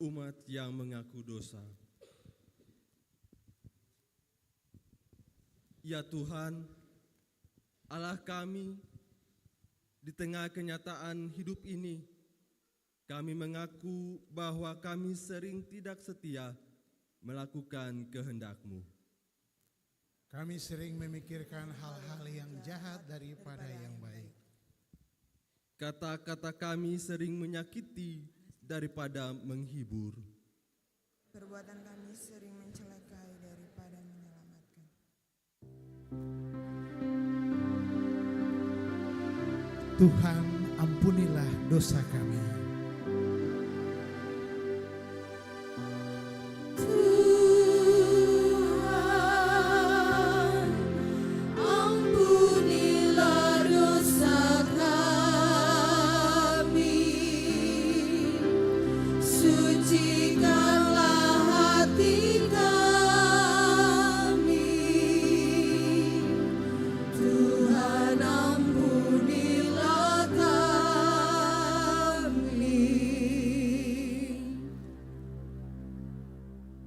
umat yang mengaku dosa. Ya Tuhan, Allah kami, di tengah kenyataan hidup ini, kami mengaku bahwa kami sering tidak setia melakukan kehendak-Mu. Kami sering memikirkan hal-hal yang jahat daripada yang baik. Kata-kata kami sering menyakiti daripada menghibur. Perbuatan kami sering mencelakai daripada menyelamatkan. Tuhan, ampunilah dosa kami.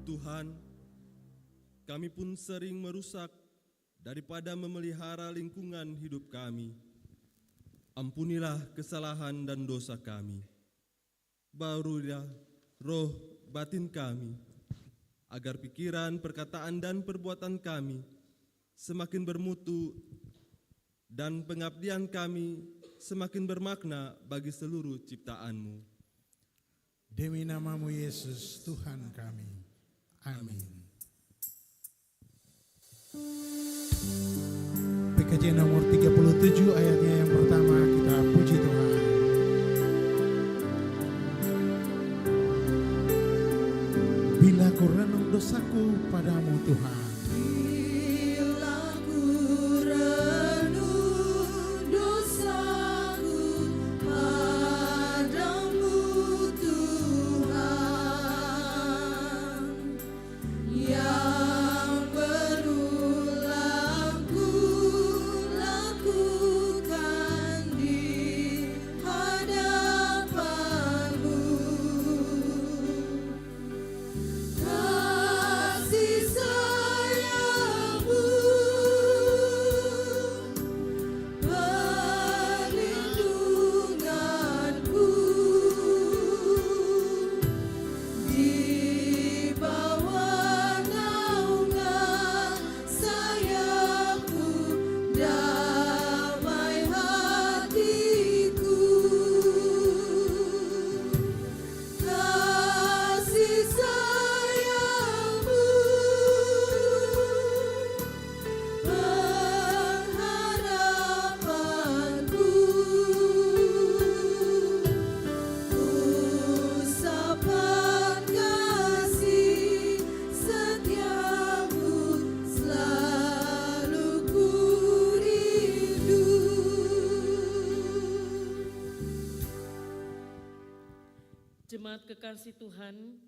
Tuhan, kami pun sering merusak daripada memelihara lingkungan hidup kami. Ampunilah kesalahan dan dosa kami. Barulah roh batin kami, agar pikiran, perkataan, dan perbuatan kami semakin bermutu dan pengabdian kami semakin bermakna bagi seluruh ciptaan-Mu. Demi nama-Mu Yesus, Tuhan kami. Amin. PKJ nomor 37 ayatnya yang pertama, kita puji Tuhan. Bila ku renung dosaku padamu Tuhan, Jemaat kekasih Tuhan,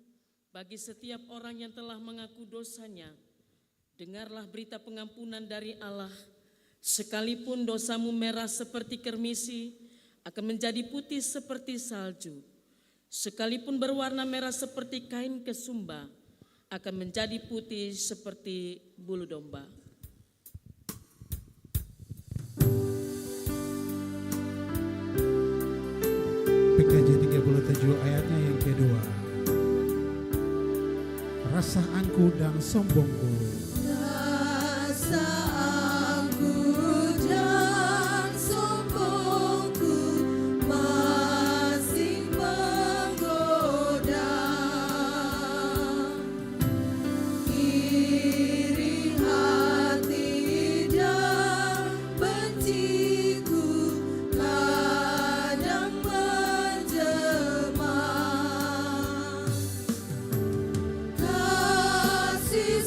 bagi setiap orang yang telah mengaku dosanya, dengarlah berita pengampunan dari Allah. Sekalipun dosamu merah seperti kermisi, akan menjadi putih seperti salju. Sekalipun berwarna merah seperti kain kesumba, akan menjadi putih seperti bulu domba. PKJ 37 ayatnya yang kedua. Rasa angku dan sombongku, Kasih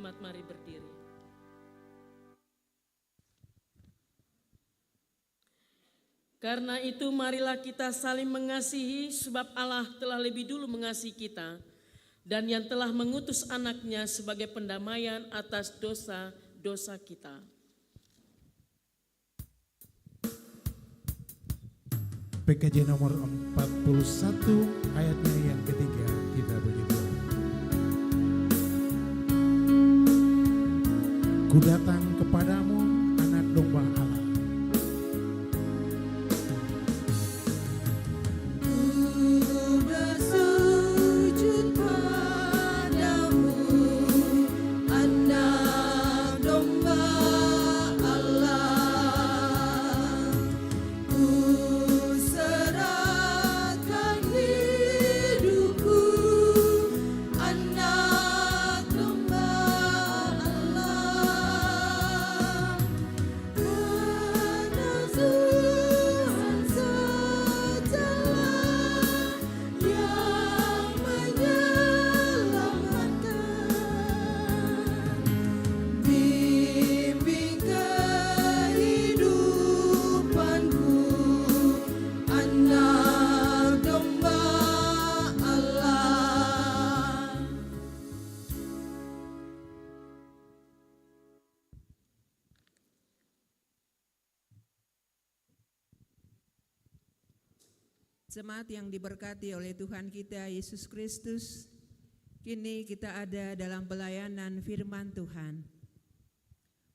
Jemaat mari berdiri. Karena itu marilah kita saling mengasihi sebab Allah telah lebih dulu mengasihi kita dan yang telah mengutus anaknya sebagai pendamaian atas dosa-dosa kita. PKJ nomor 41 ayatnya yang ketiga kita begitu. Ku datang kepadamu anak domba Allah. Jemaat yang diberkati oleh Tuhan kita Yesus Kristus, kini kita ada dalam pelayanan firman Tuhan.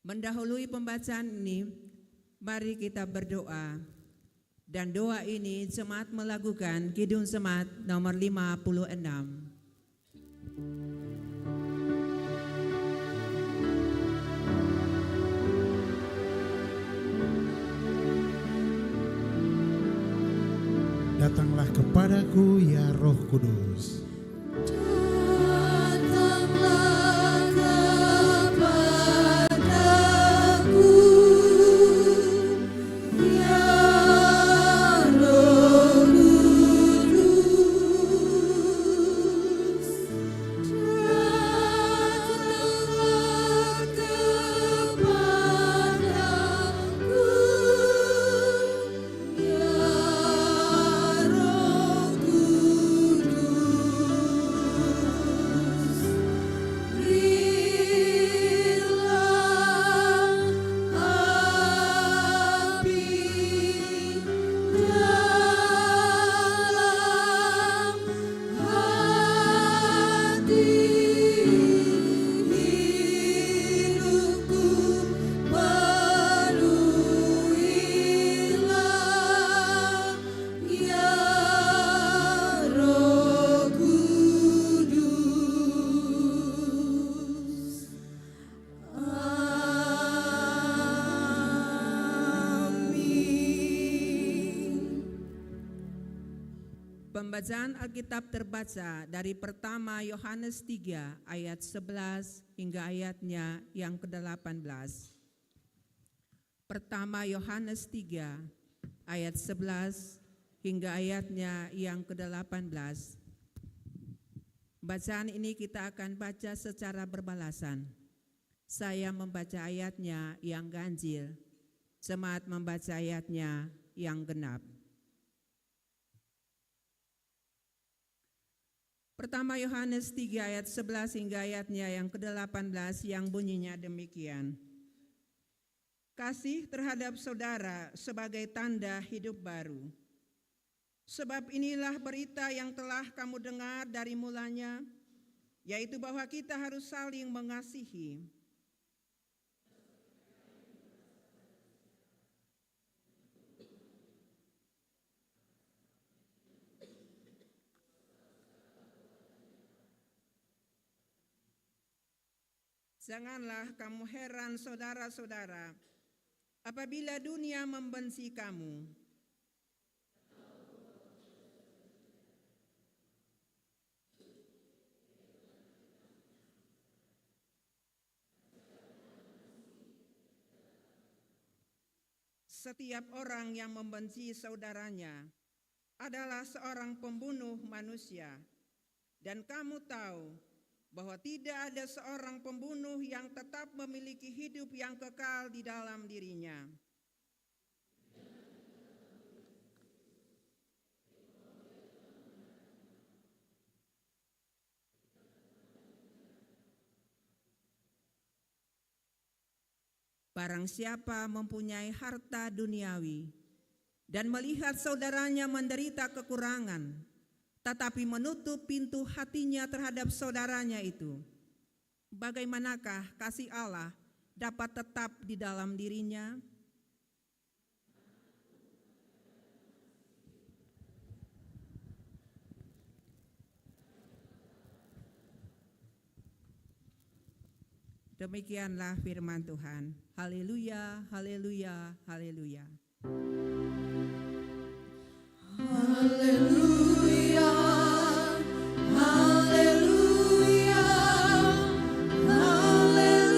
Mendahului pembacaan ini, mari kita berdoa. Dan doa ini jemaat melakukan Kidung Jemaat nomor 56. Datanglah kepadaku ya Roh Kudus. Pembacaan Alkitab terbaca dari pertama Yohanes 3 ayat 11 hingga ayatnya yang ke-18. Pertama Yohanes 3 ayat 11 hingga ayatnya yang ke-18. Bacaan ini kita akan baca secara berbalasan. Saya membaca ayatnya yang ganjil, jemaat membaca ayatnya yang genap. Pertama Yohanes 3 ayat 11 hingga ayatnya yang ke-18 yang bunyinya demikian. Kasih terhadap saudara sebagai tanda hidup baru. Sebab inilah berita yang telah kamu dengar dari mulanya, yaitu bahwa kita harus saling mengasihi. Janganlah kamu heran saudara-saudara, apabila dunia membenci kamu. Setiap orang yang membenci saudaranya adalah seorang pembunuh manusia. Dan kamu tahu bahwa tidak ada seorang pembunuh yang tetap memiliki hidup yang kekal di dalam dirinya. Barang siapa mempunyai harta duniawi dan melihat saudaranya menderita kekurangan, tetapi menutup pintu hatinya terhadap saudaranya itu, bagaimanakah kasih Allah dapat tetap di dalam dirinya? Demikianlah firman Tuhan. Haleluya, haleluya, haleluya. Haleluya, haleluya, haleluya.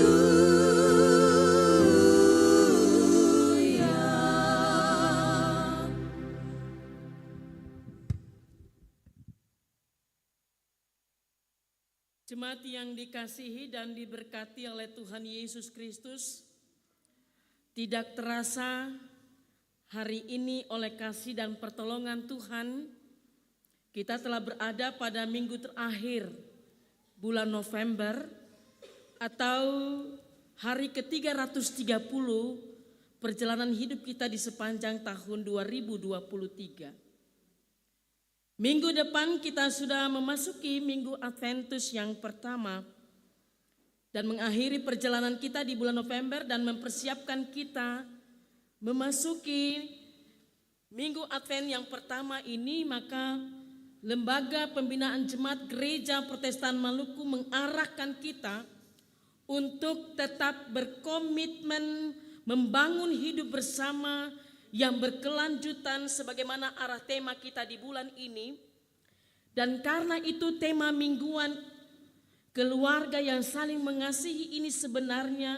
Jemaat yang dikasihi dan diberkati oleh Tuhan Yesus Kristus, tidak terasa hari ini oleh kasih dan pertolongan Tuhan, kita telah berada pada minggu terakhir bulan November atau hari ke-330 perjalanan hidup kita di sepanjang tahun 2023. Minggu depan kita sudah memasuki minggu Adventus yang pertama dan mengakhiri perjalanan kita di bulan November dan mempersiapkan kita memasuki minggu Advent yang pertama ini. Maka Lembaga Pembinaan Jemaat Gereja Protestan Maluku mengarahkan kita untuk tetap berkomitmen membangun hidup bersama yang berkelanjutan sebagaimana arah tema kita di bulan ini. Dan karena itu tema mingguan keluarga yang saling mengasihi ini sebenarnya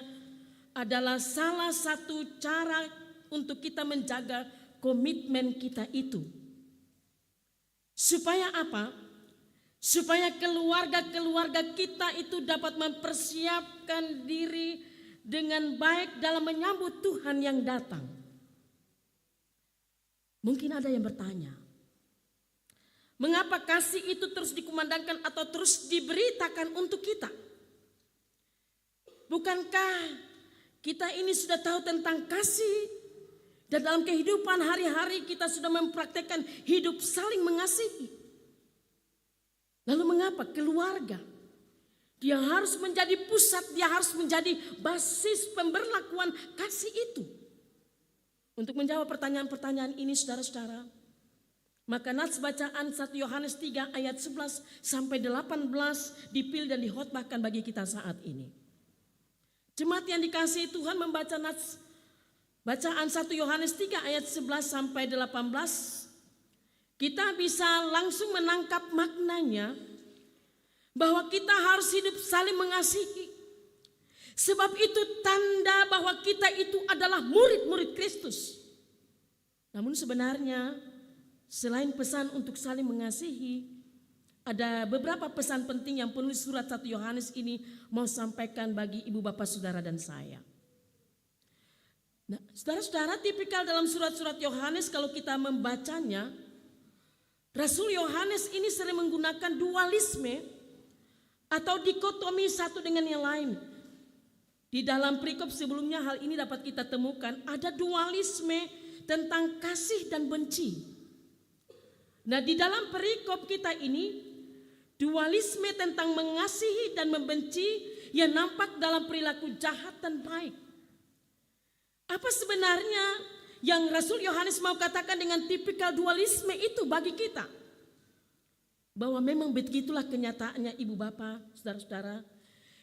adalah salah satu cara untuk kita menjaga komitmen kita itu. Supaya apa? Supaya keluarga-keluarga kita itu dapat mempersiapkan diri dengan baik dalam menyambut Tuhan yang datang. Mungkin ada yang bertanya, mengapa kasih itu terus dikumandangkan atau terus diberitakan untuk kita? Bukankah kita ini sudah tahu tentang kasih dan dalam kehidupan hari-hari kita sudah mempraktekkan hidup saling mengasihi? Lalu mengapa keluarga dia harus menjadi pusat, dia harus menjadi basis pemberlakuan kasih itu? Untuk menjawab pertanyaan-pertanyaan ini saudara-saudara, maka nats bacaan 1 Yohanes 3 ayat 11 sampai 18 dipilih dan dihotbahkan bagi kita saat ini. Jemaat yang dikasihi Tuhan membaca nats bacaan 1 Yohanes 3 ayat 11 sampai 18, kita bisa langsung menangkap maknanya bahwa kita harus hidup saling mengasihi. Sebab itu tanda bahwa kita itu adalah murid-murid Kristus. Namun sebenarnya selain pesan untuk saling mengasihi, ada beberapa pesan penting yang penulis surat 1 Yohanes ini mau sampaikan bagi ibu bapak saudara dan saya. Nah, saudara-saudara, tipikal dalam surat-surat Yohanes kalau kita membacanya, Rasul Yohanes ini sering menggunakan dualisme atau dikotomi satu dengan yang lain. Di dalam perikop sebelumnya hal ini dapat kita temukan, ada dualisme tentang kasih dan benci. Nah, di dalam perikop kita ini, dualisme tentang mengasihi dan membenci yang nampak dalam perilaku jahat dan baik. Apa sebenarnya yang Rasul Yohanes mau katakan dengan tipikal dualisme itu bagi kita? Bahwa memang begitulah kenyataannya ibu bapak, saudara-saudara.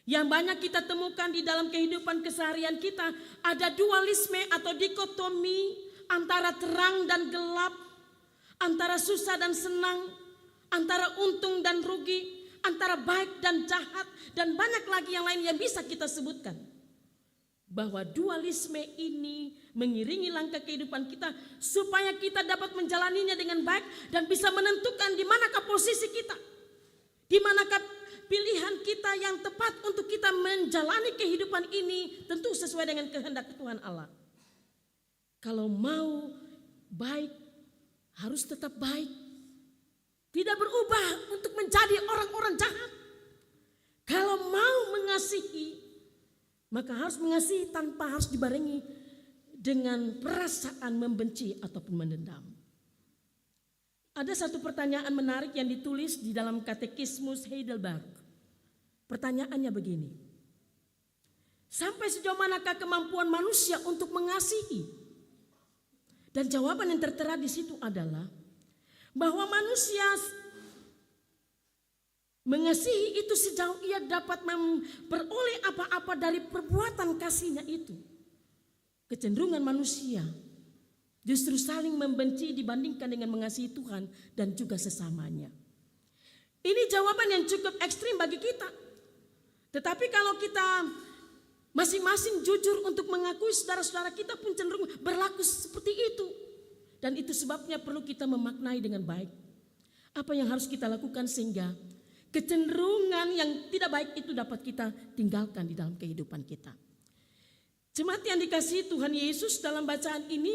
Yang banyak kita temukan di dalam kehidupan keseharian kita, ada dualisme atau dikotomi antara terang dan gelap, antara susah dan senang, antara untung dan rugi, antara baik dan jahat, dan banyak lagi yang lain yang bisa kita sebutkan. Bahwa dualisme ini mengiringi langkah kehidupan kita supaya kita dapat menjalaninya dengan baik dan bisa menentukan di manakah posisi kita, di manakah pilihan kita yang tepat untuk kita menjalani kehidupan ini tentu sesuai dengan kehendak Tuhan Allah. Kalau mau baik, harus tetap baik. Tidak berubah untuk menjadi orang-orang jahat. Kalau mau mengasihi, maka harus mengasihi tanpa harus dibarengi dengan perasaan membenci ataupun mendendam. Ada satu pertanyaan menarik yang ditulis di dalam Katekismus Heidelberg. Pertanyaannya begini. Sampai sejauh manakah kemampuan manusia untuk mengasihi? Dan jawaban yang tertera di situ adalah bahwa manusia mengasihi itu sejauh ia dapat memperoleh apa-apa dari perbuatan kasihnya itu. Kecenderungan manusia justru saling membenci dibandingkan dengan mengasihi Tuhan dan juga sesamanya. Ini jawaban yang cukup ekstrim bagi kita. Tetapi kalau kita masing-masing jujur untuk mengakui saudara-saudara kita pun cenderung berlaku seperti itu. Dan itu sebabnya perlu kita memaknai dengan baik apa yang harus kita lakukan sehingga kecenderungan yang tidak baik itu dapat kita tinggalkan di dalam kehidupan kita. Jemaat yang dikasihi Tuhan Yesus, dalam bacaan ini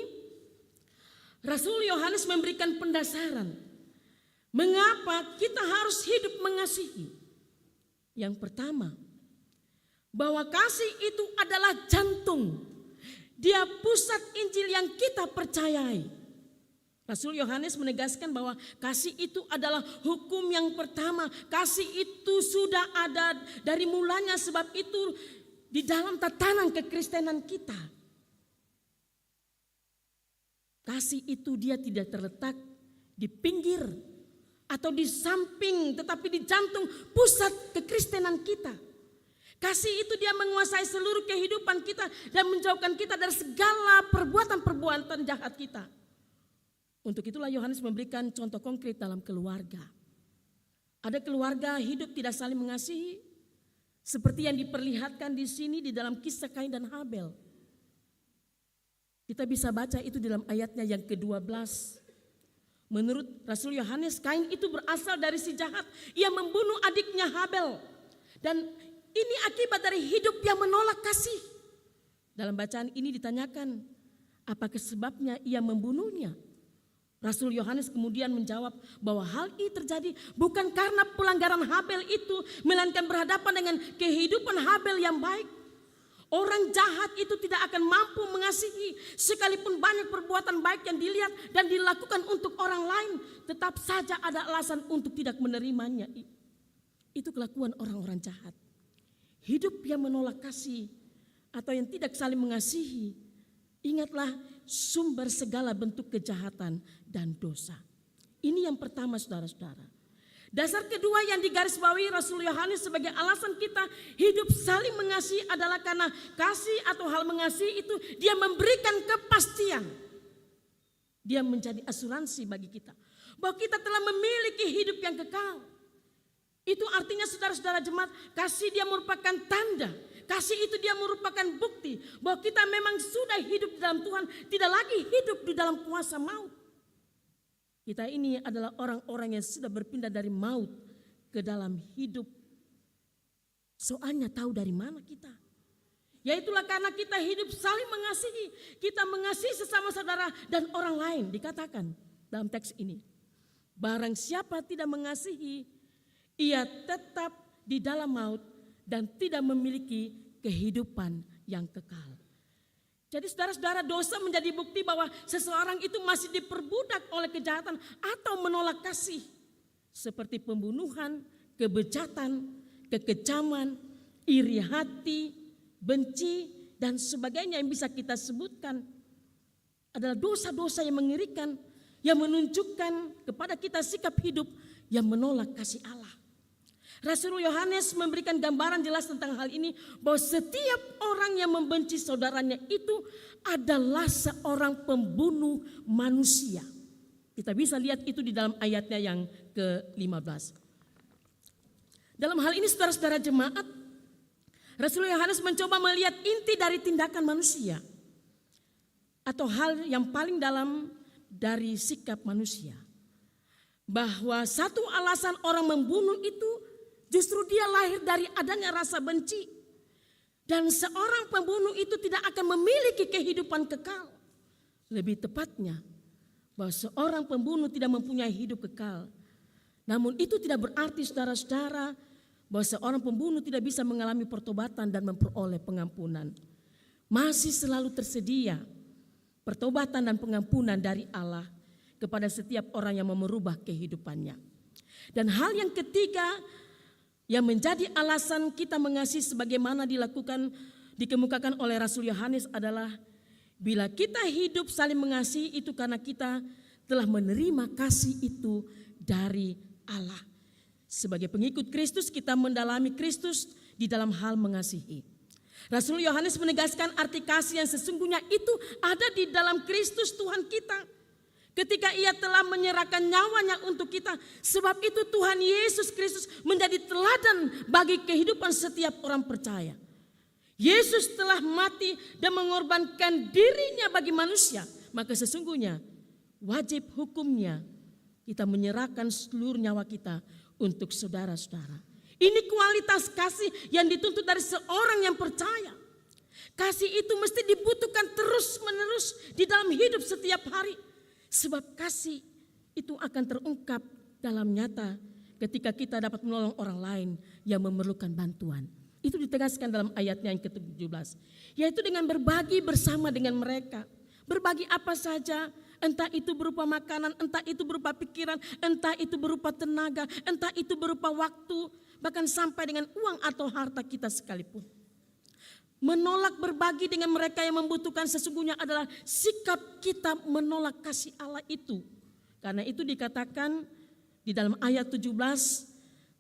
Rasul Yohanes memberikan pendasaran mengapa kita harus hidup mengasihi. Yang pertama, bahwa kasih itu adalah jantung. Dia pusat Injil yang kita percayai. Rasul Yohanes menegaskan bahwa kasih itu adalah hukum yang pertama. Kasih itu sudah ada dari mulanya, sebab itu di dalam tatanan kekristenan kita. Kasih itu dia tidak terletak di pinggir atau di samping, tetapi di jantung pusat kekristenan kita. Kasih itu dia menguasai seluruh kehidupan kita dan menjauhkan kita dari segala perbuatan-perbuatan jahat kita. Untuk itulah Yohanes memberikan contoh konkret dalam keluarga. Ada keluarga hidup tidak saling mengasihi, seperti yang diperlihatkan di sini di dalam kisah Kain dan Habel. Kita bisa baca itu dalam ayatnya yang ke-12. Menurut Rasul Yohanes, Kain itu berasal dari si jahat. Ia membunuh adiknya Habel. Dan ini akibat dari hidup yang menolak kasih. Dalam bacaan ini ditanyakan, apakah sebabnya ia membunuhnya? Rasul Yohanes kemudian menjawab bahwa hal ini terjadi bukan karena pelanggaran Habel itu, melainkan berhadapan dengan kehidupan Habel yang baik. Orang jahat itu tidak akan mampu mengasihi sekalipun banyak perbuatan baik yang dilihat dan dilakukan untuk orang lain, tetap saja ada alasan untuk tidak menerimanya. Itu kelakuan orang-orang jahat. Hidup yang menolak kasih atau yang tidak saling mengasihi, ingatlah sumber segala bentuk kejahatan dan dosa. Ini yang pertama, saudara-saudara. Dasar kedua yang digarisbawahi Rasul Yohanes sebagai alasan kita hidup saling mengasihi adalah karena kasih atau hal mengasihi itu dia memberikan kepastian. Dia menjadi asuransi bagi kita bahwa kita telah memiliki hidup yang kekal. Itu artinya saudara-saudara jemaat, kasih dia merupakan tanda. Kasih itu dia merupakan bukti bahwa kita memang sudah hidup di dalam Tuhan, tidak lagi hidup di dalam kuasa maut. Kita ini adalah orang-orang yang sudah berpindah dari maut ke dalam hidup. Soalnya tahu dari mana kita. Yaitulah karena kita hidup saling mengasihi. Kita mengasihi sesama saudara dan orang lain. Dikatakan dalam teks ini, barang siapa tidak mengasihi, ia tetap di dalam maut dan tidak memiliki kehidupan yang kekal. Jadi saudara-saudara, dosa menjadi bukti bahwa seseorang itu masih diperbudak oleh kejahatan atau menolak kasih. Seperti pembunuhan, kebejatan, kekejaman, iri hati, benci, dan sebagainya yang bisa kita sebutkan. Adalah dosa-dosa yang mengerikan, yang menunjukkan kepada kita sikap hidup yang menolak kasih Allah. Rasul Yohanes memberikan gambaran jelas tentang hal ini, bahwa setiap orang yang membenci saudaranya itu adalah seorang pembunuh manusia. Kita bisa lihat itu di dalam ayatnya yang ke-15. Dalam hal ini saudara-saudara jemaat, Rasul Yohanes mencoba melihat inti dari tindakan manusia atau hal yang paling dalam dari sikap manusia. Bahwa satu alasan orang membunuh itu Justru dia lahir dari adanya rasa benci. Dan seorang pembunuh itu tidak akan memiliki kehidupan kekal. Lebih tepatnya, bahwa seorang pembunuh tidak mempunyai hidup kekal. Namun itu tidak berarti saudara-saudara bahwa seorang pembunuh tidak bisa mengalami pertobatan dan memperoleh pengampunan. Masih selalu tersedia pertobatan dan pengampunan dari Allah kepada setiap orang yang mau merubah kehidupannya. Dan hal yang ketiga yang menjadi alasan kita mengasihi sebagaimana dikemukakan oleh Rasul Yohanes adalah bila kita hidup saling mengasihi itu karena kita telah menerima kasih itu dari Allah. Sebagai pengikut Kristus kita mendalami Kristus di dalam hal mengasihi. Rasul Yohanes menegaskan arti kasih yang sesungguhnya itu ada di dalam Kristus Tuhan kita. Ketika ia telah menyerahkan nyawanya untuk kita. Sebab itu Tuhan Yesus Kristus menjadi teladan bagi kehidupan setiap orang percaya. Yesus telah mati dan mengorbankan dirinya bagi manusia. Maka sesungguhnya wajib hukumnya kita menyerahkan seluruh nyawa kita untuk saudara-saudara. Ini kualitas kasih yang dituntut dari seorang yang percaya. Kasih itu mesti dibutuhkan terus-menerus di dalam hidup setiap hari. Sebab kasih itu akan terungkap dalam nyata ketika kita dapat menolong orang lain yang memerlukan bantuan. Itu ditegaskan dalam ayatnya yang ke-17. Yaitu dengan berbagi bersama dengan mereka. Berbagi apa saja, entah itu berupa makanan, entah itu berupa pikiran, entah itu berupa tenaga, entah itu berupa waktu, bahkan sampai dengan uang atau harta kita sekalipun. Menolak berbagi dengan mereka yang membutuhkan sesungguhnya adalah sikap kita menolak kasih Allah itu. Karena itu dikatakan di dalam ayat 17,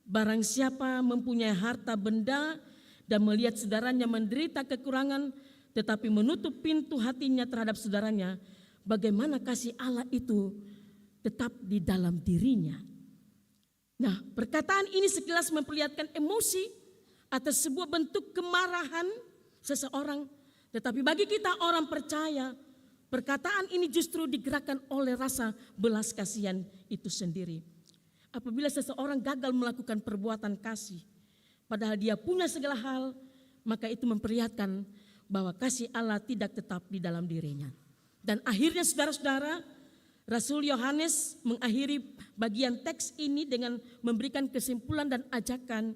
barang siapa mempunyai harta benda dan melihat saudaranya menderita kekurangan tetapi menutup pintu hatinya terhadap saudaranya, bagaimana kasih Allah itu tetap di dalam dirinya. Nah, perkataan ini sekilas memperlihatkan emosi atas sebuah bentuk kemarahan seseorang, tetapi bagi kita orang percaya, perkataan ini justru digerakkan oleh rasa belas kasihan itu sendiri. Apabila seseorang gagal melakukan perbuatan kasih, padahal dia punya segala hal, maka itu memperlihatkan bahwa kasih Allah tidak tetap di dalam dirinya. Dan akhirnya saudara-saudara, Rasul Yohanes mengakhiri bagian teks ini dengan memberikan kesimpulan dan ajakan.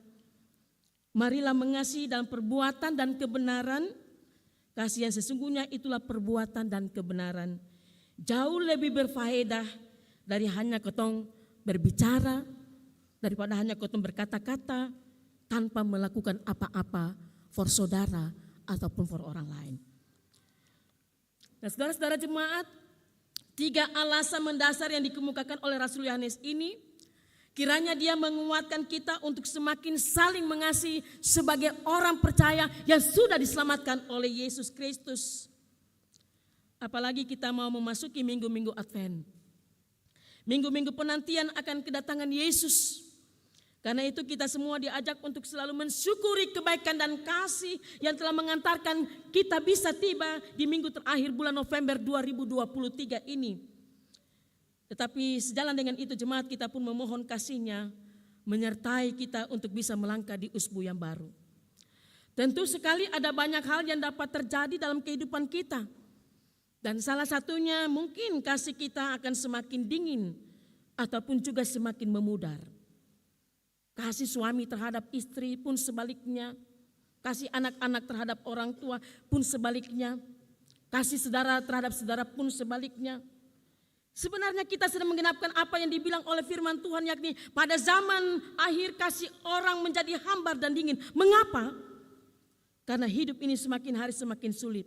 Marilah mengasihi dalam perbuatan dan kebenaran. Kasih yang sesungguhnya itulah perbuatan dan kebenaran. Jauh lebih berfaedah dari hanya kotong berbicara, daripada hanya kotong berkata-kata tanpa melakukan apa-apa for saudara ataupun for orang lain. Nah, saudara-saudara jemaat, 3 alasan mendasar yang dikemukakan oleh Rasul Yohanes ini kiranya dia menguatkan kita untuk semakin saling mengasihi sebagai orang percaya yang sudah diselamatkan oleh Yesus Kristus. Apalagi kita mau memasuki minggu-minggu Advent. Minggu-minggu penantian akan kedatangan Yesus. Karena itu kita semua diajak untuk selalu mensyukuri kebaikan dan kasih yang telah mengantarkan kita bisa tiba di minggu terakhir bulan November 2023 ini. Tetapi sejalan dengan itu jemaat kita pun memohon kasih-Nya menyertai kita untuk bisa melangkah di usbu yang baru. Tentu sekali ada banyak hal yang dapat terjadi dalam kehidupan kita. Dan salah satunya mungkin kasih kita akan semakin dingin ataupun juga semakin memudar. Kasih suami terhadap istri pun sebaliknya. Kasih anak-anak terhadap orang tua pun sebaliknya. Kasih saudara terhadap saudara pun sebaliknya. Sebenarnya kita sedang menggenapkan apa yang dibilang oleh firman Tuhan, yakni pada zaman akhir kasih orang menjadi hambar dan dingin. Mengapa? Karena hidup ini semakin hari semakin sulit.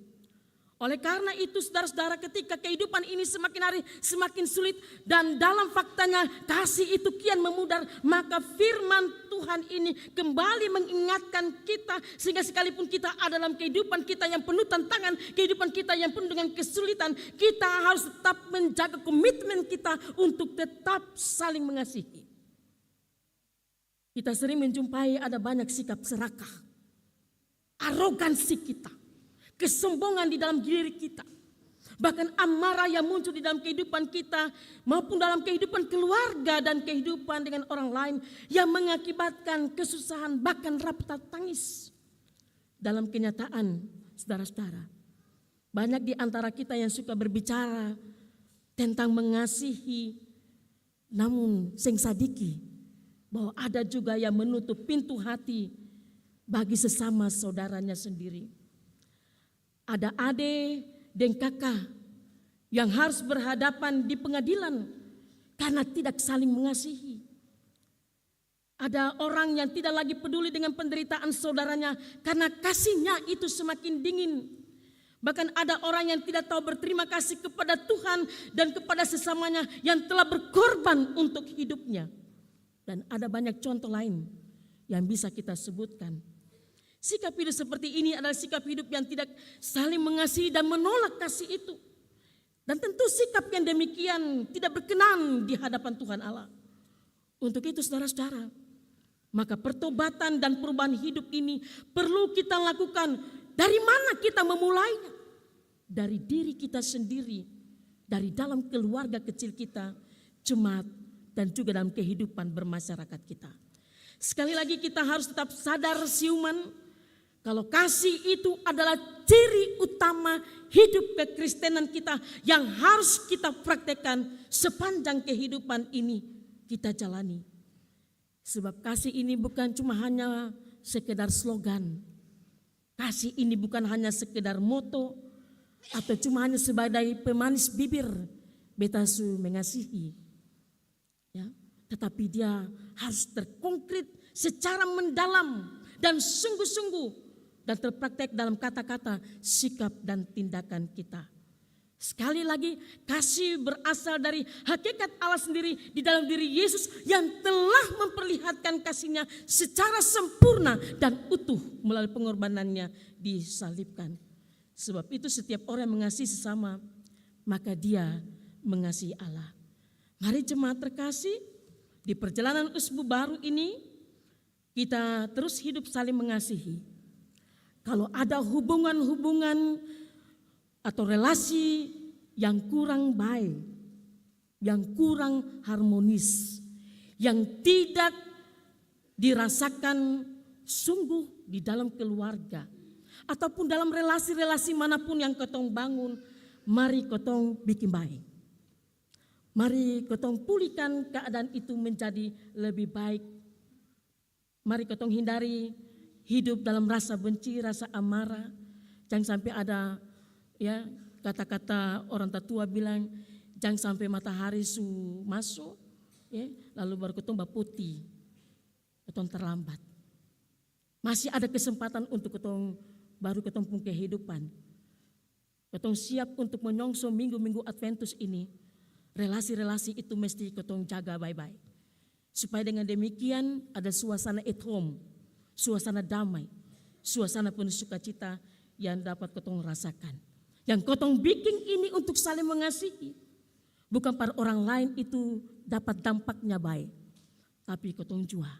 Oleh karena itu saudara-saudara, ketika kehidupan ini semakin hari semakin sulit dan dalam faktanya kasih itu kian memudar, maka firman Tuhan ini kembali mengingatkan kita sehingga sekalipun kita ada dalam kehidupan kita yang penuh tantangan, kehidupan kita yang penuh dengan kesulitan, kita harus tetap menjaga komitmen kita untuk tetap saling mengasihi. Kita sering menjumpai ada banyak sikap serakah, arogansi kita, kesombongan di dalam diri kita. Bahkan amarah yang muncul di dalam kehidupan kita maupun dalam kehidupan keluarga dan kehidupan dengan orang lain yang mengakibatkan kesusahan bahkan rapat tangis. Dalam kenyataan, saudara-saudara, banyak di antara kita yang suka berbicara tentang mengasihi, namun sing sadiki bahwa ada juga yang menutup pintu hati bagi sesama saudaranya sendiri. Ada adik dan kakak yang harus berhadapan di pengadilan karena tidak saling mengasihi. Ada orang yang tidak lagi peduli dengan penderitaan saudaranya karena kasihnya itu semakin dingin. Bahkan ada orang yang tidak tahu berterima kasih kepada Tuhan dan kepada sesamanya yang telah berkorban untuk hidupnya. Dan ada banyak contoh lain yang bisa kita sebutkan. Sikap hidup seperti ini adalah sikap hidup yang tidak saling mengasihi dan menolak kasih itu. Dan tentu sikap yang demikian tidak berkenan di hadapan Tuhan Allah. Untuk itu saudara-saudara, maka pertobatan dan perubahan hidup ini perlu kita lakukan. Dari mana kita memulainya? Dari diri kita sendiri, dari dalam keluarga kecil kita, jemaat, dan juga dalam kehidupan bermasyarakat kita. Sekali lagi kita harus tetap sadar siuman, kalau kasih itu adalah ciri utama hidup kekristenan kita yang harus kita praktekkan sepanjang kehidupan ini kita jalani. Sebab kasih ini bukan cuma hanya sekedar slogan. Kasih ini bukan hanya sekedar moto atau cuma hanya sebagai pemanis bibir, beta su mengasihi. Ya, tetapi dia harus terkonkret secara mendalam dan sungguh-sungguh dan terpraktek dalam kata-kata, sikap dan tindakan kita. Sekali lagi, kasih berasal dari hakikat Allah sendiri di dalam diri Yesus yang telah memperlihatkan kasihnya secara sempurna dan utuh melalui pengorbanannya disalibkan. Sebab itu setiap orang yang mengasihi sesama, maka dia mengasihi Allah. Mari jemaat terkasih, di perjalanan usbu baru ini kita terus hidup saling mengasihi. Kalau ada hubungan-hubungan atau relasi yang kurang baik, yang kurang harmonis, yang tidak dirasakan sungguh di dalam keluarga, ataupun dalam relasi-relasi manapun yang ketong bangun, mari ketong bikin baik. Mari ketong pulihkan keadaan itu menjadi lebih baik. Mari ketong hindari hidup dalam rasa benci, rasa amarah. Jangan sampai ada ya kata-kata orang tua bilang, jangan sampai matahari su masuk, ya, lalu baru ketong putih, ketong terlambat. Masih ada kesempatan untuk ketong baru ketong pun kehidupan. Ketong siap untuk menyongsong minggu-minggu Adventus ini. Relasi-relasi itu mesti ketong jaga baik-baik. Supaya dengan demikian ada suasana at home, suasana damai, suasana penuh sukacita yang dapat ketong rasakan. Yang ketong bikin ini untuk saling mengasihi. Bukan para orang lain itu dapat dampaknya baik. Tapi ketong jua.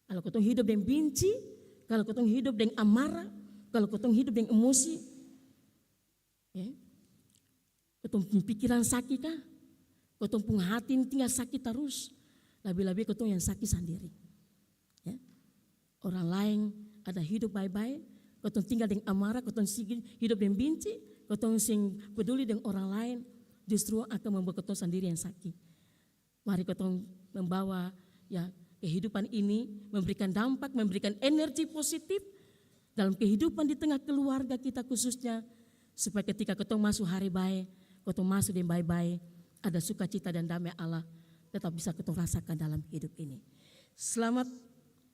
Kalau ketong hidup dengan benci, kalau ketong hidup dengan amarah, kalau ketong hidup dengan emosi, ya, ketong pikiran sakit kah? Ketong pun hati tinggal sakit terus. Lebih-lebih ketong yang sakit sendiri. Ya. Orang lain ada hidup baik-baik, ketong tinggal dengan amarah, ketong hidup dengan benci, ketong sing peduli dengan orang lain, justru akan membuat ketong sendiri yang sakit. Mari ketong membawa ya kehidupan ini, memberikan dampak, memberikan energi positif dalam kehidupan di tengah keluarga kita khususnya, supaya ketika ketong masuk hari baik, ketong masuk dengan baik-baik, ada sukacita dan damai Allah tetap bisa ketong rasakan dalam hidup ini. Selamat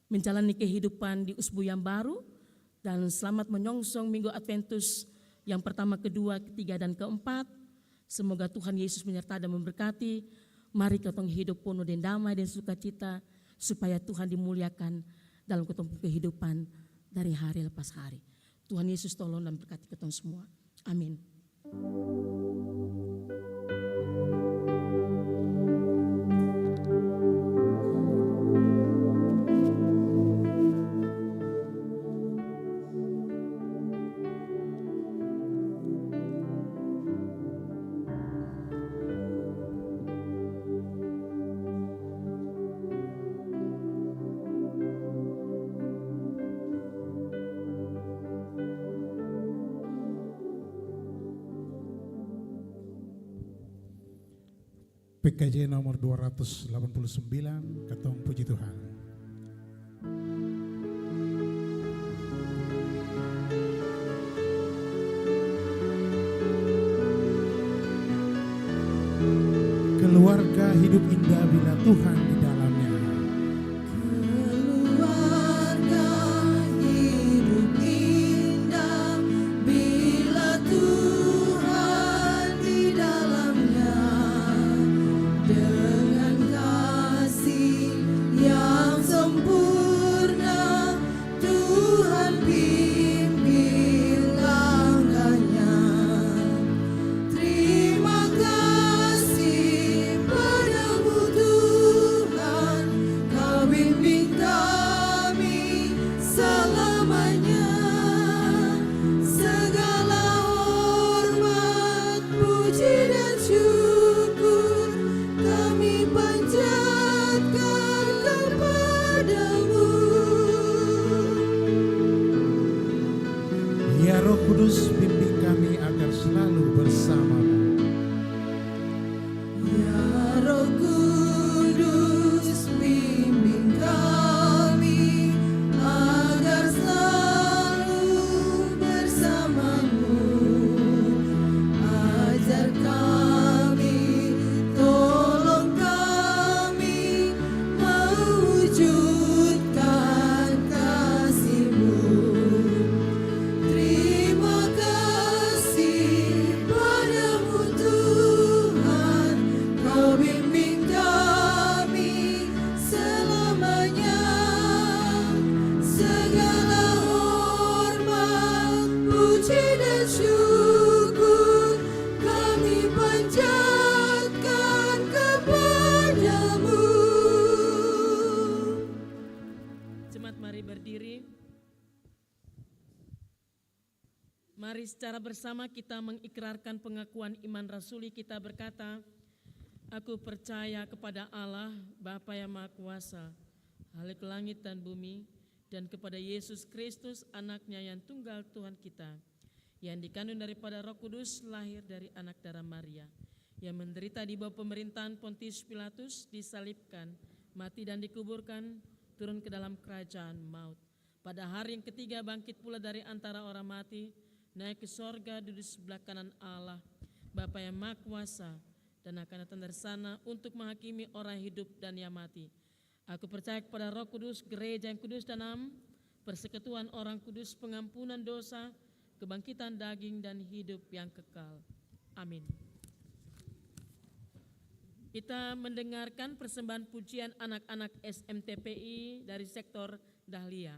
menjalani kehidupan di usbu yang baru dan selamat menyongsong minggu Adventus yang pertama, kedua, ketiga, dan keempat. Semoga Tuhan Yesus menyertai dan memberkati. Mari ketong hidup penuh dengan damai dan sukacita supaya Tuhan dimuliakan dalam ketong kehidupan dari hari lepas hari. Tuhan Yesus tolong dan berkati ketong semua. Amin. PKJ nomor 289, Ketong puji Tuhan. Keluarga hidup indah bila Tuhan di dalamnya. Keluarga hidup indah bila Tuhan di dalamnya, dengan kasih yang sempurna Tuhan pimpin langkahnya. Terima kasih padamu Tuhan, Kau bimbing kami selamanya. Segala hormat, puji dan syukur kami panjatkan kepadamu. Ya Roh Kudus, bimbing kami agar selalu bersamamu. Ya Roh Kudus, bimbing kami agar selalu bersamamu. Ajar kami, tolong kami mewujudkan kasih-Mu. Terima kasih padamu Tuhan, Kau bimbing kami selamanya. Segala hormat, puji dan syukur kami panjatkan kepadamu. Jemaat mari berdiri. Mari secara bersama kita mengikrarkan pengakuan iman rasuli kita berkata, Aku percaya kepada Allah, Bapa yang Maha Kuasa, Khalik langit dan bumi, dan kepada Yesus Kristus, anaknya yang tunggal Tuhan kita, yang dikandung daripada Roh Kudus, lahir dari anak darah Maria, yang menderita di bawah pemerintahan Pontius Pilatus, disalibkan, mati dan dikuburkan, turun ke dalam kerajaan maut. Pada hari yang ketiga bangkit pula dari antara orang mati, naik ke sorga, duduk sebelah kanan Allah, Bapa yang Maha Kuasa, dan akan datang dari sana untuk menghakimi orang hidup dan yang mati. Aku percaya kepada Roh Kudus, gereja yang kudus dan am, persekutuan orang kudus, pengampunan dosa, kebangkitan daging dan hidup yang kekal. Amin. Kita mendengarkan persembahan pujian anak-anak SMTPI dari sektor Dahlia.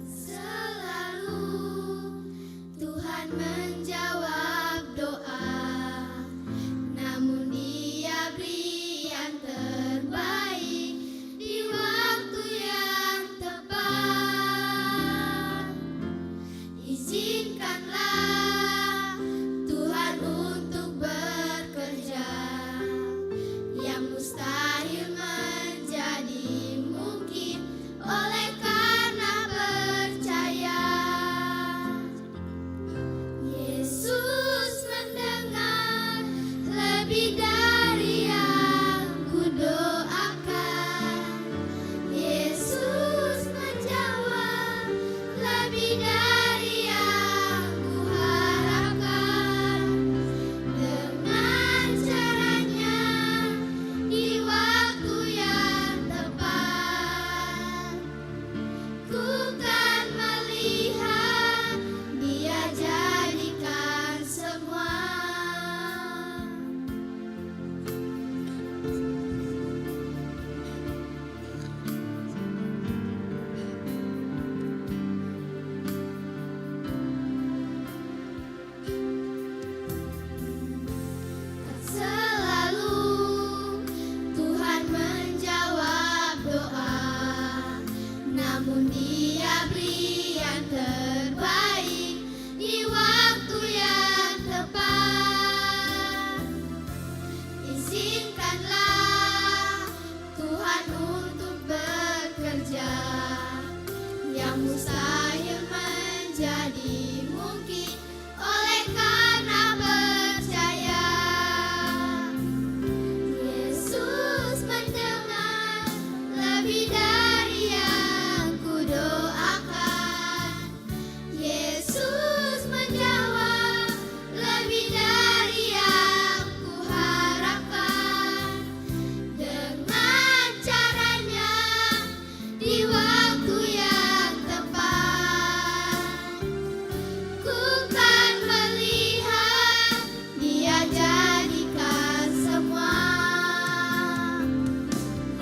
Selalu yang mustahil menjadi mungkin oleh karena percaya. Yesus mendengar lebih dari yang kudoakan. Yesus menjawab lebih dari yang kuharapkan. Dengan caranya di waktu yang tepat, ku kan melihat Dia jadikan semua.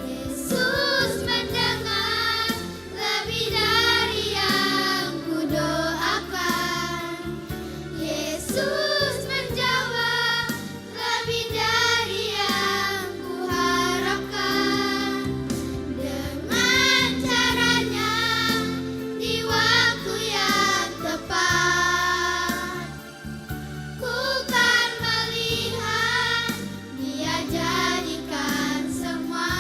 Yesus mendengar lebih dari yang kudoakan. Yesus menjawab lebih dari yang kuharapkan. Dengan caranya di waktu yang tepat, ku kan melihat Dia jadikan semua.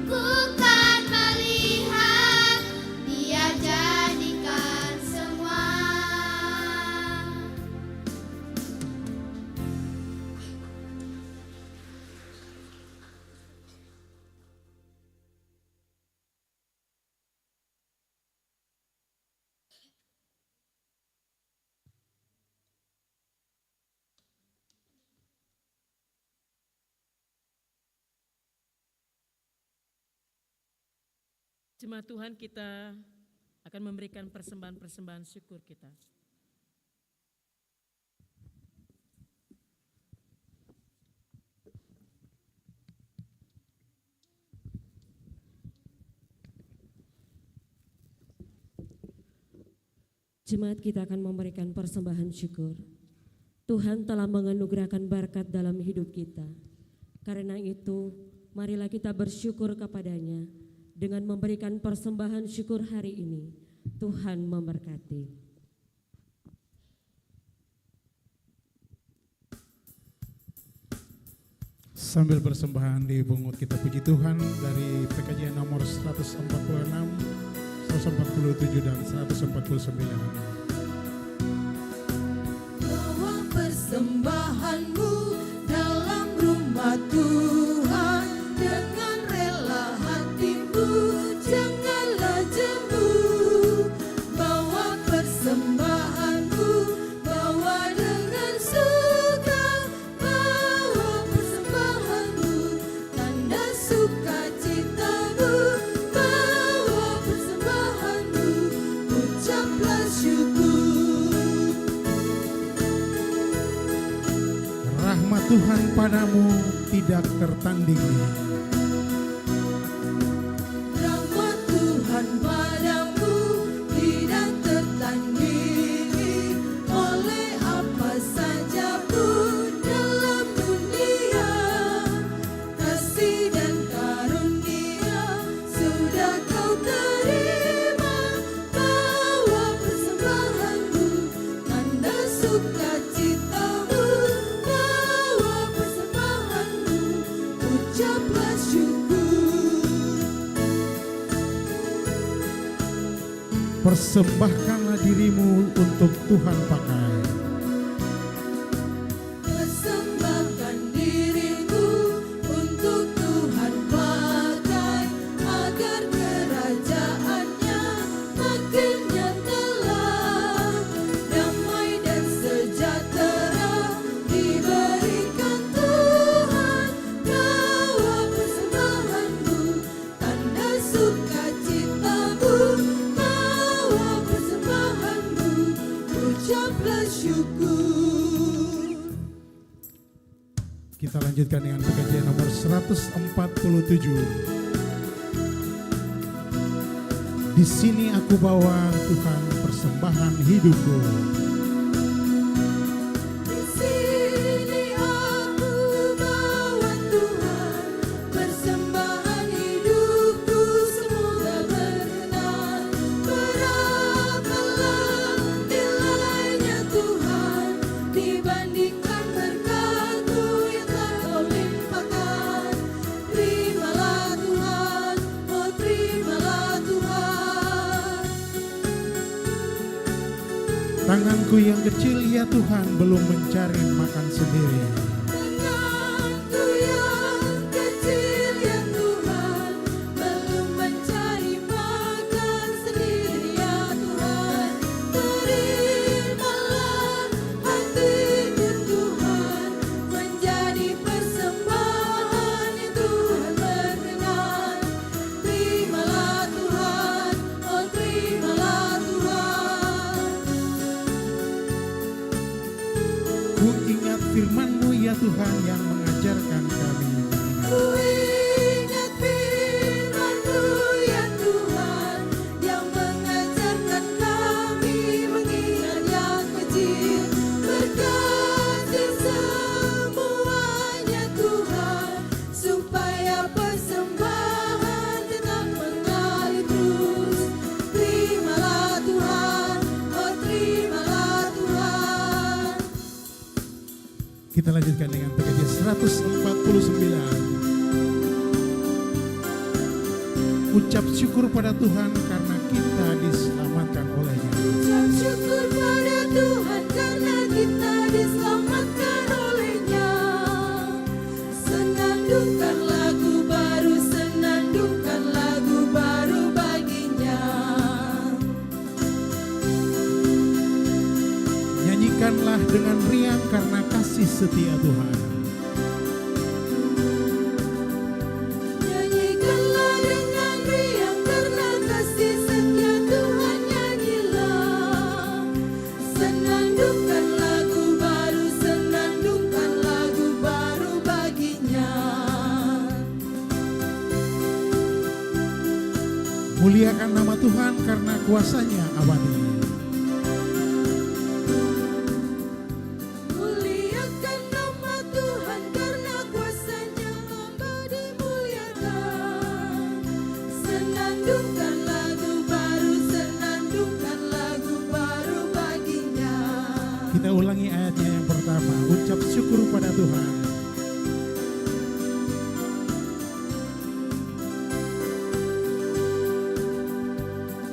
Ku kan melihat Dia jadikan semua. Jemaat Tuhan, kita akan memberikan persembahan-persembahan syukur kita. Jemaat, kita akan memberikan persembahan syukur. Tuhan telah menganugerahkan berkat dalam hidup kita. Karena itu, marilah kita bersyukur kepada-Nya dengan memberikan persembahan syukur hari ini. Tuhan memberkati. Sambil persembahan dipungut, kita puji Tuhan dari PKJ nomor 146, 147 dan 149. Bawa persembahanmu dalam rumah Tuhan dengan rela hatimu, janganlah jemu. Bawa persembahanmu, bawa dengan suka. Bawa persembahanmu, tanda sukacitamu. Bawa persembahanmu, ucaplah syukur. Rahmat Tuhan padamu tidak tertandingi. Rahmat Tuhan padamu tidak tertandingi. Oleh apa saja pun dalam dunia, kasih dan karunia sudah kau terima. Bawa persembahanmu, tanda sukacitamu. Bawa persembahanmu, ucaplah syukur. Persembahkanlah dirimu untuk Tuhan pakai. Persembahkan dirimu untuk Tuhan pakai, agar kerajaannya makin nyatalah. Damai dan sejahtera diberikan Tuhan. Bawa persembahanmu, tanda sukacitamu. Bawa persembahanmu, ucaplah syukur. Kita lanjutkan dengan PKJ nomor 147. Di sini aku bawa Tuhan persembahan hidupku. Di sini aku bawa Tuhan persembahan hidupku, semoga berkenan. Berapalah nilainya Tuhan dibandingkan berkat-Mu yang telah Kau limpahkan. Terimalah Tuhan, oh terimalah Tuhan. Tanganku yang kecil ya Tuhan belum mencari makan sendiri. Tanganku yang kecil ya Tuhan belum mencari makan sendiri ya Tuhan. Terimalah hatiku Tuhan menjadi persembahan yang Tuhan berkenan. Terimalah Tuhan, oh terimalah Tuhan. Ku ingat firman-Mu ya Tuhan yang mengajarkan kami mengingat. Ku ingat firman-Mu ya Tuhan yang mengajarkan kami mengingat yang kecil. Berkati semuanya Tuhan supaya persembahan tetap mengalir terus. Terimalah Tuhan, oh terimalah Tuhan. Kita lanjutkan dengan PKJ 149. Ucap syukur pada Tuhan karena kita diselamatkan oleh-Nya. Ucap syukur pada Tuhan karena kita diselamatkan oleh-Nya. Senandungkan lagu baru, senandungkan lagu baru baginya. Nyanyikanlah dengan riang karena kasih setia Tuhan. Nyanyikanlah dengan riang karena kasih setia Tuhan. Nyanyilah, senandungkan lagu baru, senandungkan lagu baru baginya. Muliakan nama Tuhan karena kuasa-Nya abadi. Muliakan nama Tuhan karena kuasa-Nya abadi. Muliakan, senandungkan lagu baru, senandungkan lagu baru baginya. Kita ulangi ayatnya yang pertama. Ucap syukur pada Tuhan.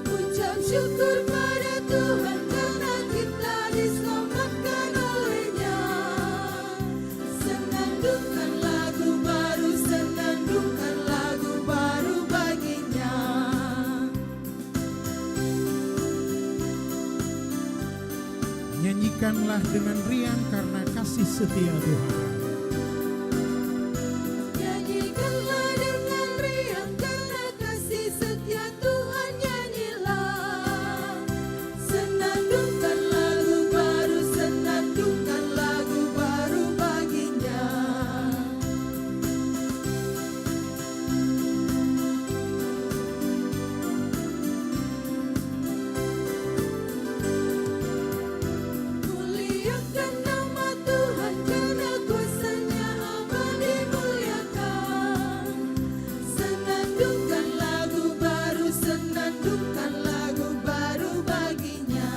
Ucap syukur pada Tuhan karena kita diselamatkan oleh-Nya. Senandungkan lagu baru, senandungkan lagu baru baginya. Nyanyikanlah dengan riang karena kasih setia Tuhan. Nyanyikanlah dengan riang karena kasih setia Tuhan. Nyanyilah, senandungkan lagu baru, senandungkan lagu baru baginya. Muliakan nama Tuhan karena kuasa-Nya abadi. Muliakan, senandungkan lagu baru, senandungkan lagu baru baginya.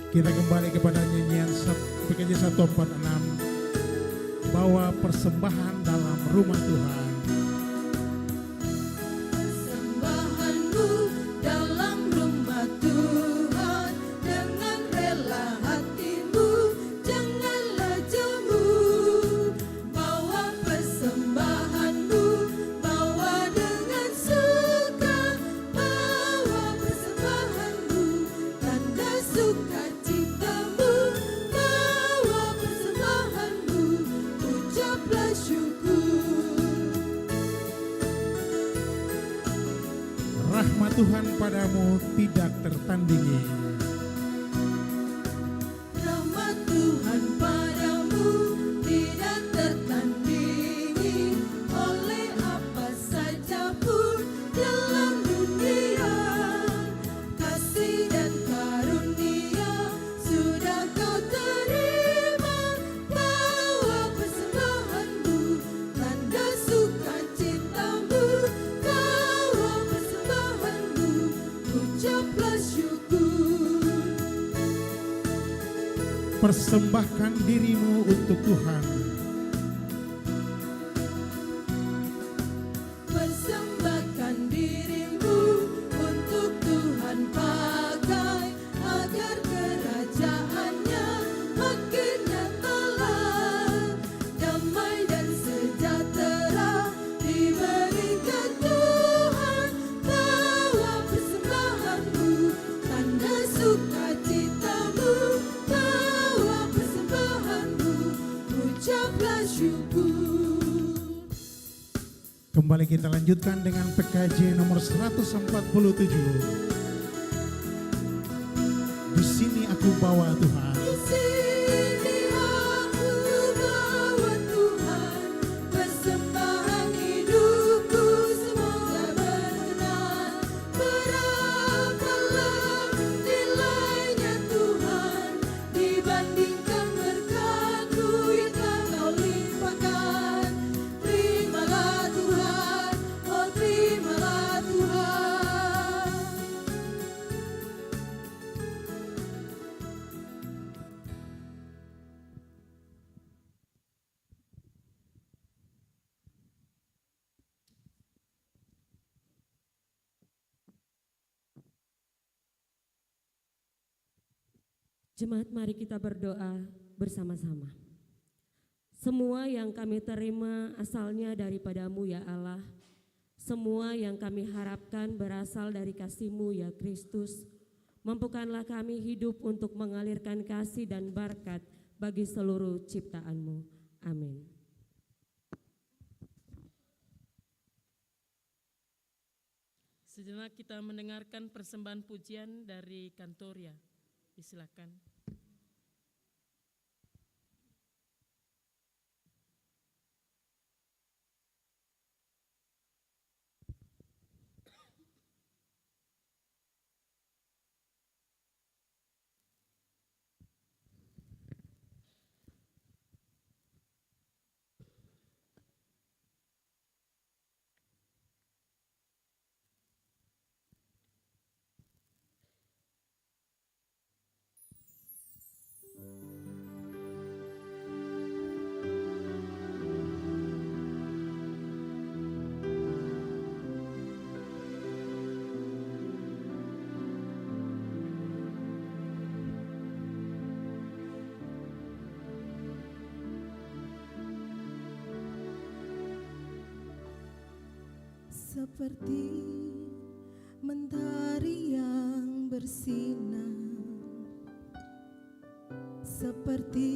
Kita kembali kepada nyanyian PKJ 146. Bawa persembahan dalam rumah Tuhan. Persembahanmu dalam rumah Tuhan dengan rela hatimu, janganlah jemu. Bawa persembahanmu, bawa dengan suka. Bawa persembahanmu, tanda sukacitamu. Bawa persembahanmu, ucaplah syukur. Rahmat Tuhan padamu tidak tertandingi. Rahmat Tuhan padamu tidak tertandingi. Oleh apa saja pun dalam dunia, kasih dan karunia sudah kau terima. Bawa persembahanmu, tanda sukacitamu. Bawa persembahanmu, ucaplah syukur. Persembahkan dirimu untuk Tuhan. Persembahkan dirimu untuk ucaplah syukur. Kembali kita lanjutkan dengan PKJ nomor 147. Di sini aku bawa Tuhan. Di sini aku bawa Tuhan, persembahan hidupku semoga berkenan. Berapalah nilainya Tuhan dibandingkan berkat-Mu yang telah Kau limpahkan. Terimalah Tuhan, oh terimalah Tuhan. Jemaat, mari kita berdoa bersama-sama. Semua yang kami terima asalnya daripada-Mu ya Allah. Semua yang kami harapkan berasal dari kasih-Mu ya Kristus. Mampukanlah kami hidup untuk mengalirkan kasih dan berkat bagi seluruh ciptaan-Mu. Amin. Sejenak kita mendengarkan persembahan pujian dari Kantoria. Silakan. Seperti mentari yang bersinar, seperti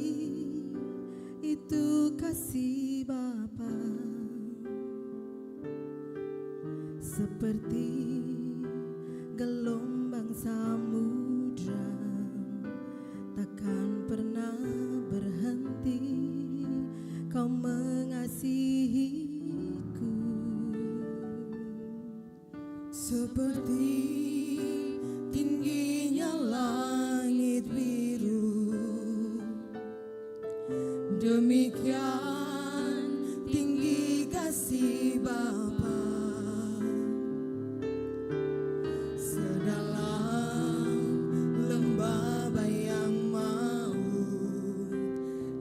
itu kasih Bapa, seperti gelombang samudra takkan pernah berhenti Kau mengasihiku. Seperti tingginya langit biru, demikian tinggi kasih Bapa. Sedalam lembah bayang maut,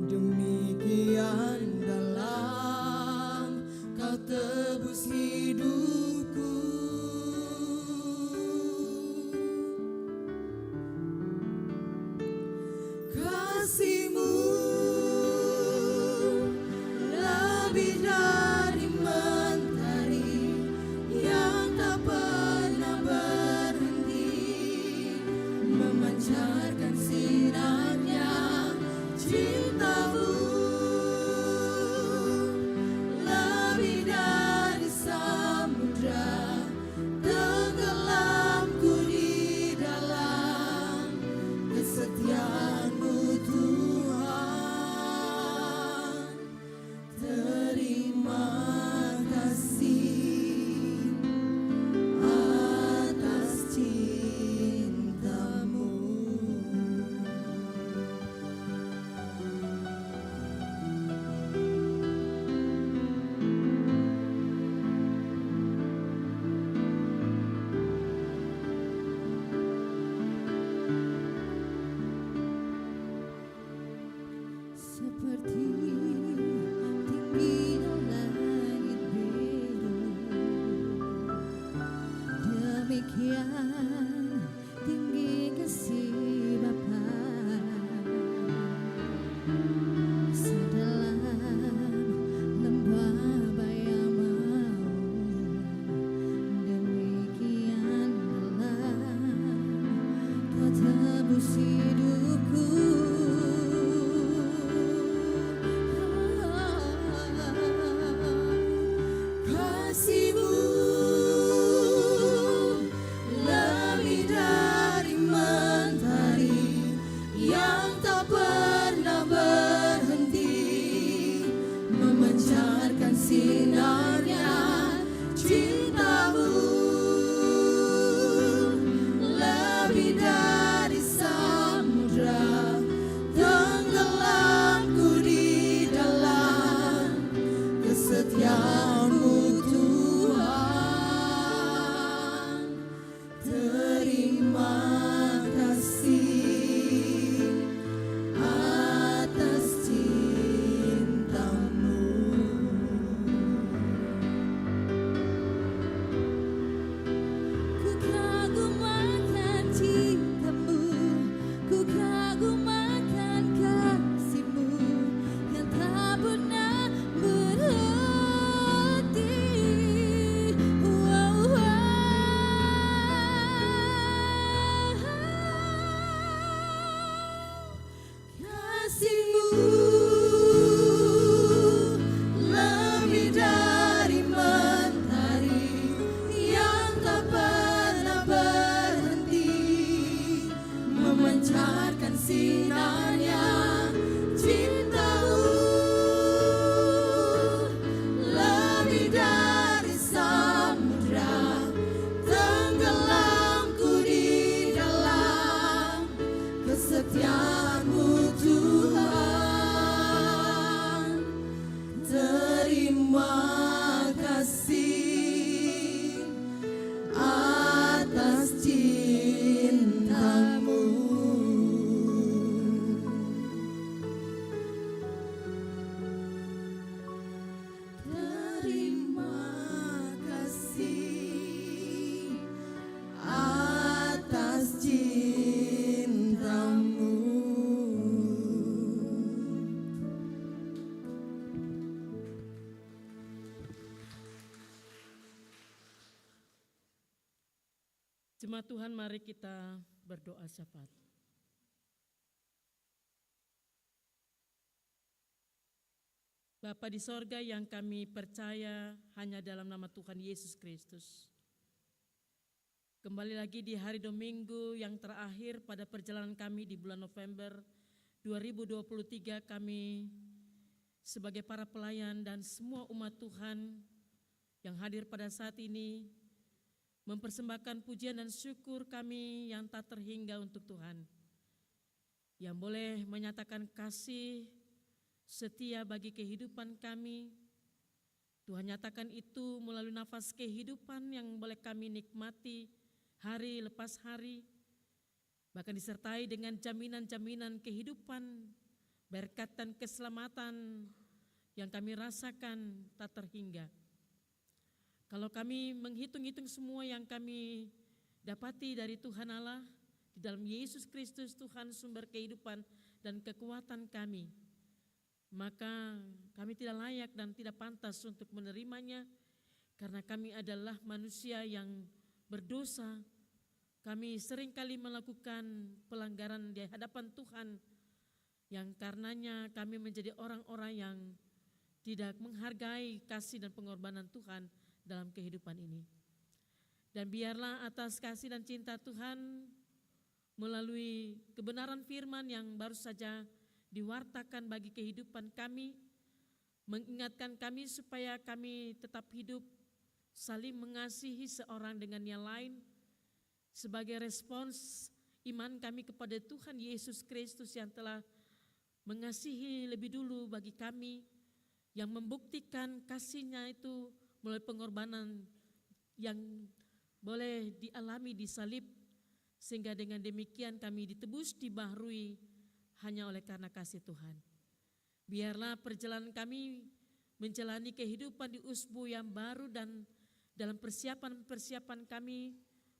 demikian dalam Kau tebus hidupku. Kasih-Mu sinarnya cintamu lebih dari samudra, tenggelamku di dalam kesetiaan-Mu Tuhan. Terima kasih atas cinta-Mu. Ku kagum akan cinta-Mu, ku kagum akan kasih-Mu yang tak pernah berhenti. Kasih-Mu lebih dari mentari yang tak pernah berhenti, memancarkan sinarnya cinta-Mu lebih dari samudra, tenggelamku di dalam kesetiaan-Mu Tuhan. Terima kasih atas cinta-Mu. Terima kasih atas cinta-Mu. Jemaat Tuhan, mari kita berdoa syafaat. Bapa di sorga yang kami percaya hanya dalam nama Tuhan Yesus Kristus. Kembali lagi di hari Dominggu yang terakhir pada perjalanan kami di bulan November 2023, kami sebagai para pelayan dan semua umat Tuhan yang hadir pada saat ini mempersembahkan pujian dan syukur kami yang tak terhingga untuk Tuhan, yang boleh menyatakan kasih setia bagi kehidupan kami. Tuhan nyatakan itu melalui nafas kehidupan yang boleh kami nikmati hari lepas hari, bahkan disertai dengan jaminan-jaminan kehidupan, berkat dan keselamatan yang kami rasakan tak terhingga. Kalau kami menghitung-hitung semua yang kami dapati dari Tuhan Allah, di dalam Yesus Kristus Tuhan sumber kehidupan dan kekuatan kami, maka kami tidak layak dan tidak pantas untuk menerimanya, karena kami adalah manusia yang berdosa. Kami seringkali melakukan pelanggaran di hadapan Tuhan, yang karenanya kami menjadi orang-orang yang tidak menghargai kasih dan pengorbanan Tuhan dalam kehidupan ini. Dan biarlah atas kasih dan cinta Tuhan melalui kebenaran firman yang baru saja diwartakan bagi kehidupan kami, mengingatkan kami supaya kami tetap hidup saling mengasihi seorang dengan yang lain sebagai respons iman kami kepada Tuhan Yesus Kristus yang telah mengasihi lebih dulu bagi kami, yang membuktikan kasih-Nya itu melalui pengorbanan yang boleh dialami di salib, sehingga dengan demikian kami ditebus, dibaharui hanya oleh karena kasih Tuhan. Biarlah perjalanan kami menjalani kehidupan di usbu yang baru dan dalam persiapan-persiapan kami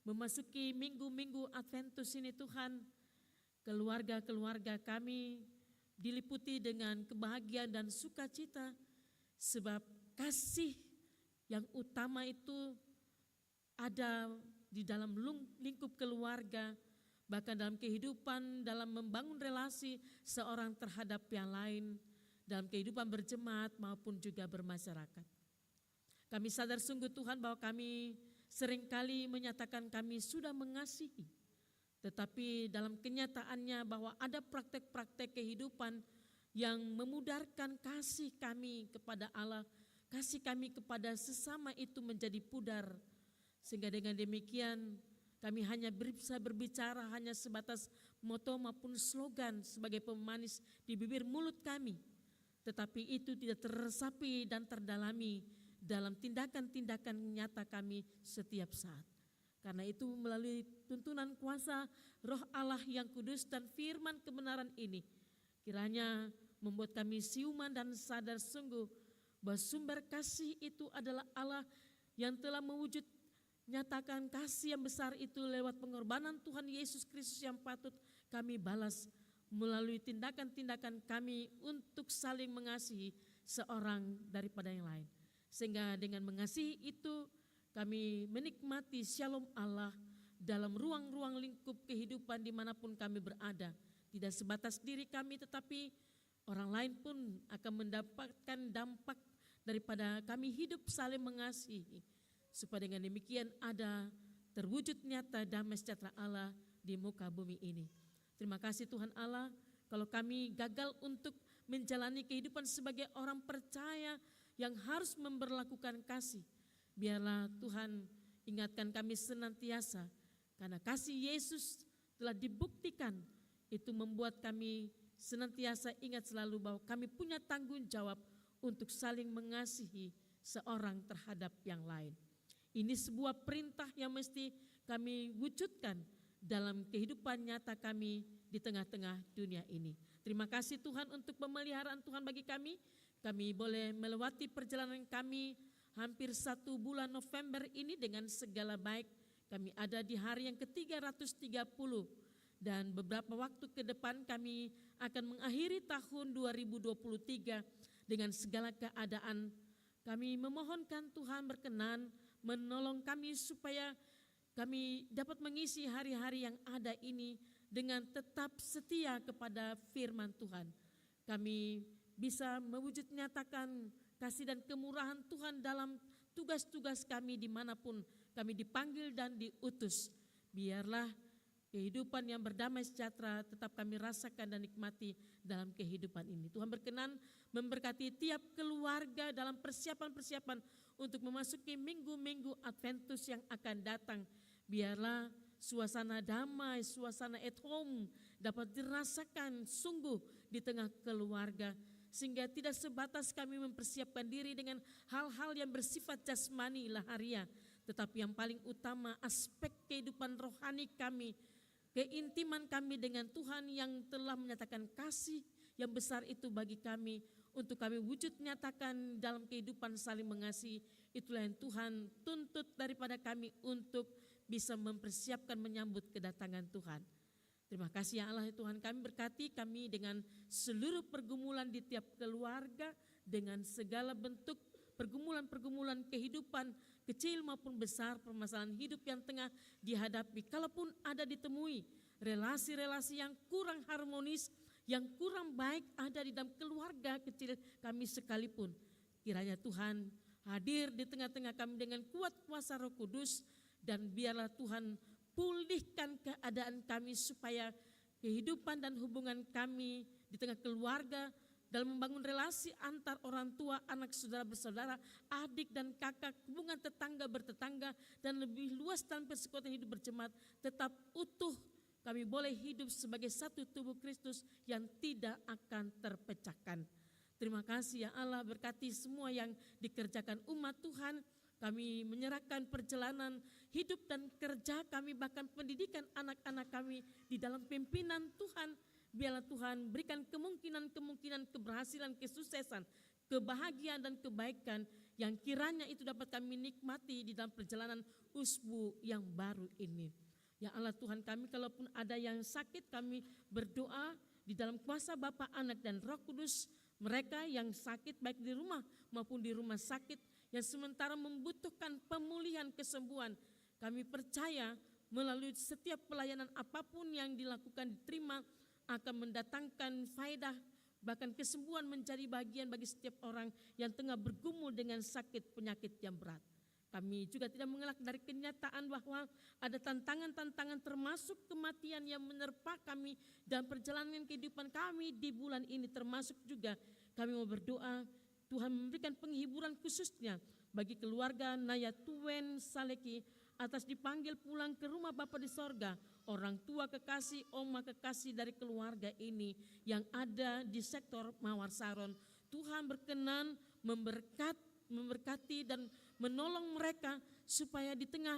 memasuki minggu-minggu Adventus ini Tuhan, keluarga-keluarga kami diliputi dengan kebahagiaan dan sukacita, sebab kasih yang utama itu ada di dalam lingkup keluarga, bahkan dalam kehidupan, dalam membangun relasi seorang terhadap yang lain, dalam kehidupan berjemaat maupun juga bermasyarakat. Kami sadar sungguh Tuhan bahwa kami seringkali menyatakan kami sudah mengasihi, tetapi dalam kenyataannya bahwa ada praktek-praktek kehidupan yang memudarkan kasih kami kepada Allah, kasih kami kepada sesama itu menjadi pudar. Sehingga dengan demikian kami hanya bisa berbicara hanya sebatas moto maupun slogan sebagai pemanis di bibir mulut kami. Tetapi itu tidak teresapi dan terdalami dalam tindakan-tindakan nyata kami setiap saat. Karena itu melalui tuntunan kuasa Roh Allah yang kudus dan firman kebenaran ini, kiranya membuat kami siuman dan sadar sungguh bahwa sumber kasih itu adalah Allah yang telah mewujud nyatakan kasih yang besar itu lewat pengorbanan Tuhan Yesus Kristus yang patut kami balas melalui tindakan-tindakan kami untuk saling mengasihi seorang daripada yang lain. Sehingga dengan mengasihi itu kami menikmati shalom Allah dalam ruang-ruang lingkup kehidupan dimanapun kami berada. Tidak sebatas diri kami tetapi orang lain pun akan mendapatkan dampak daripada kami hidup saling mengasihi. Supaya dengan demikian ada terwujud nyata damai sejahtera Allah di muka bumi ini. Terima kasih Tuhan Allah, kalau kami gagal untuk menjalani kehidupan sebagai orang percaya yang harus memberlakukan kasih, biarlah Tuhan ingatkan kami senantiasa, karena kasih Yesus telah dibuktikan, itu membuat kami senantiasa ingat selalu bahwa kami punya tanggung jawab untuk saling mengasihi seorang terhadap yang lain. Ini sebuah perintah yang mesti kami wujudkan dalam kehidupan nyata kami di tengah-tengah dunia ini. Terima kasih Tuhan untuk pemeliharaan Tuhan bagi kami. Kami boleh melewati perjalanan kami hampir 1 bulan November ini dengan segala baik. Kami ada di hari yang ke-330 dan beberapa waktu ke depan kami akan mengakhiri tahun 2023 dengan segala keadaan. Kami memohonkan Tuhan berkenan menolong kami supaya kami dapat mengisi hari-hari yang ada ini dengan tetap setia kepada firman Tuhan. Kami bisa mewujud nyatakan kasih dan kemurahan Tuhan dalam tugas-tugas kami dimanapun kami dipanggil dan diutus. Biarlah kehidupan yang berdamai sejahtera tetap kami rasakan dan nikmati dalam kehidupan ini. Tuhan berkenan memberkati tiap keluarga dalam persiapan-persiapan untuk memasuki minggu-minggu Adventus yang akan datang. Biarlah suasana damai, suasana at home dapat dirasakan sungguh di tengah keluarga. Sehingga tidak sebatas kami mempersiapkan diri dengan hal-hal yang bersifat jasmani lahiriah, tetapi yang paling utama aspek kehidupan rohani kami, keintiman kami dengan Tuhan yang telah menyatakan kasih yang besar itu bagi kami, untuk kami wujud nyatakan dalam kehidupan saling mengasihi. Itulah yang Tuhan tuntut daripada kami untuk bisa mempersiapkan menyambut kedatangan Tuhan. Terima kasih ya Allah Tuhan, kami berkati kami dengan seluruh pergumulan di tiap keluarga, dengan segala bentuk pergumulan-pergumulan kehidupan kecil maupun besar, permasalahan hidup yang tengah dihadapi. Kalaupun ada ditemui relasi-relasi yang kurang harmonis, yang kurang baik ada di dalam keluarga kecil kami sekalipun, kiranya Tuhan hadir di tengah-tengah kami dengan kuat kuasa Roh Kudus, dan biarlah Tuhan pulihkan keadaan kami supaya kehidupan dan hubungan kami di tengah keluarga dalam membangun relasi antar orang tua, anak, saudara bersaudara, adik dan kakak, hubungan tetangga bertetangga, dan lebih luas dalam persekutuan hidup berjemaat tetap utuh. Kami boleh hidup sebagai satu tubuh Kristus yang tidak akan terpecahkan. Terima kasih ya Allah, berkati semua yang dikerjakan umat Tuhan. Kami menyerahkan perjalanan hidup dan kerja kami, bahkan pendidikan anak-anak kami di dalam pimpinan Tuhan. Biarlah Tuhan berikan kemungkinan-kemungkinan keberhasilan, kesuksesan, kebahagiaan dan kebaikan yang kiranya itu dapat kami nikmati di dalam perjalanan usbu yang baru ini. Ya Allah Tuhan kami, kalaupun ada yang sakit, kami berdoa di dalam kuasa Bapa, Anak dan Roh Kudus. Mereka yang sakit baik di rumah maupun di rumah sakit, yang sementara membutuhkan pemulihan, kesembuhan, kami percaya melalui setiap pelayanan apapun yang dilakukan diterima akan mendatangkan faedah, bahkan kesembuhan menjadi bagian bagi setiap orang yang tengah bergumul dengan sakit penyakit yang berat. Kami juga tidak mengelak dari kenyataan bahwa ada tantangan-tantangan termasuk kematian yang menerpa kami dalam perjalanan kehidupan kami di bulan ini, termasuk juga kami mau berdoa Tuhan memberikan penghiburan khususnya bagi keluarga Nayatuen Saleki atas dipanggil pulang ke rumah Bapa di sorga, orang tua kekasih, oma kekasih dari keluarga ini yang ada di sektor Mawar Saron. Tuhan berkenan memberkati dan menolong mereka supaya di tengah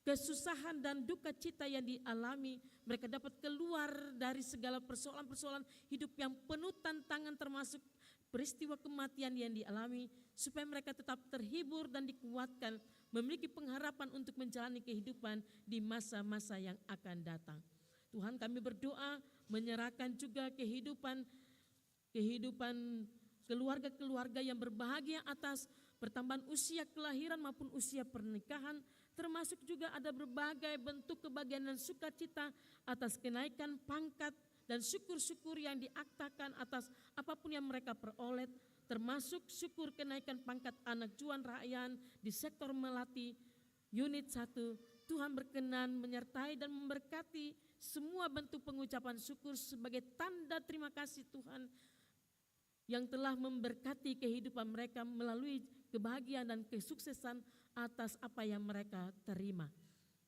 kesusahan dan duka cita yang dialami, mereka dapat keluar dari segala persoalan-persoalan hidup yang penuh tantangan termasuk peristiwa kematian yang dialami, supaya mereka tetap terhibur dan dikuatkan, memiliki pengharapan untuk menjalani kehidupan di masa-masa yang akan datang. Tuhan, kami berdoa menyerahkan juga kehidupan keluarga-keluarga yang berbahagia atas pertambahan usia kelahiran maupun usia pernikahan, termasuk juga ada berbagai bentuk kebahagiaan dan sukacita atas kenaikan pangkat dan syukur-syukur yang diaktakan atas apapun yang mereka peroleh, termasuk syukur kenaikan pangkat anak Juan Rakyat di sektor Melati unit 1. Tuhan berkenan menyertai dan memberkati semua bentuk pengucapan syukur sebagai tanda terima kasih Tuhan yang telah memberkati kehidupan mereka melalui kebahagiaan dan kesuksesan atas apa yang mereka terima.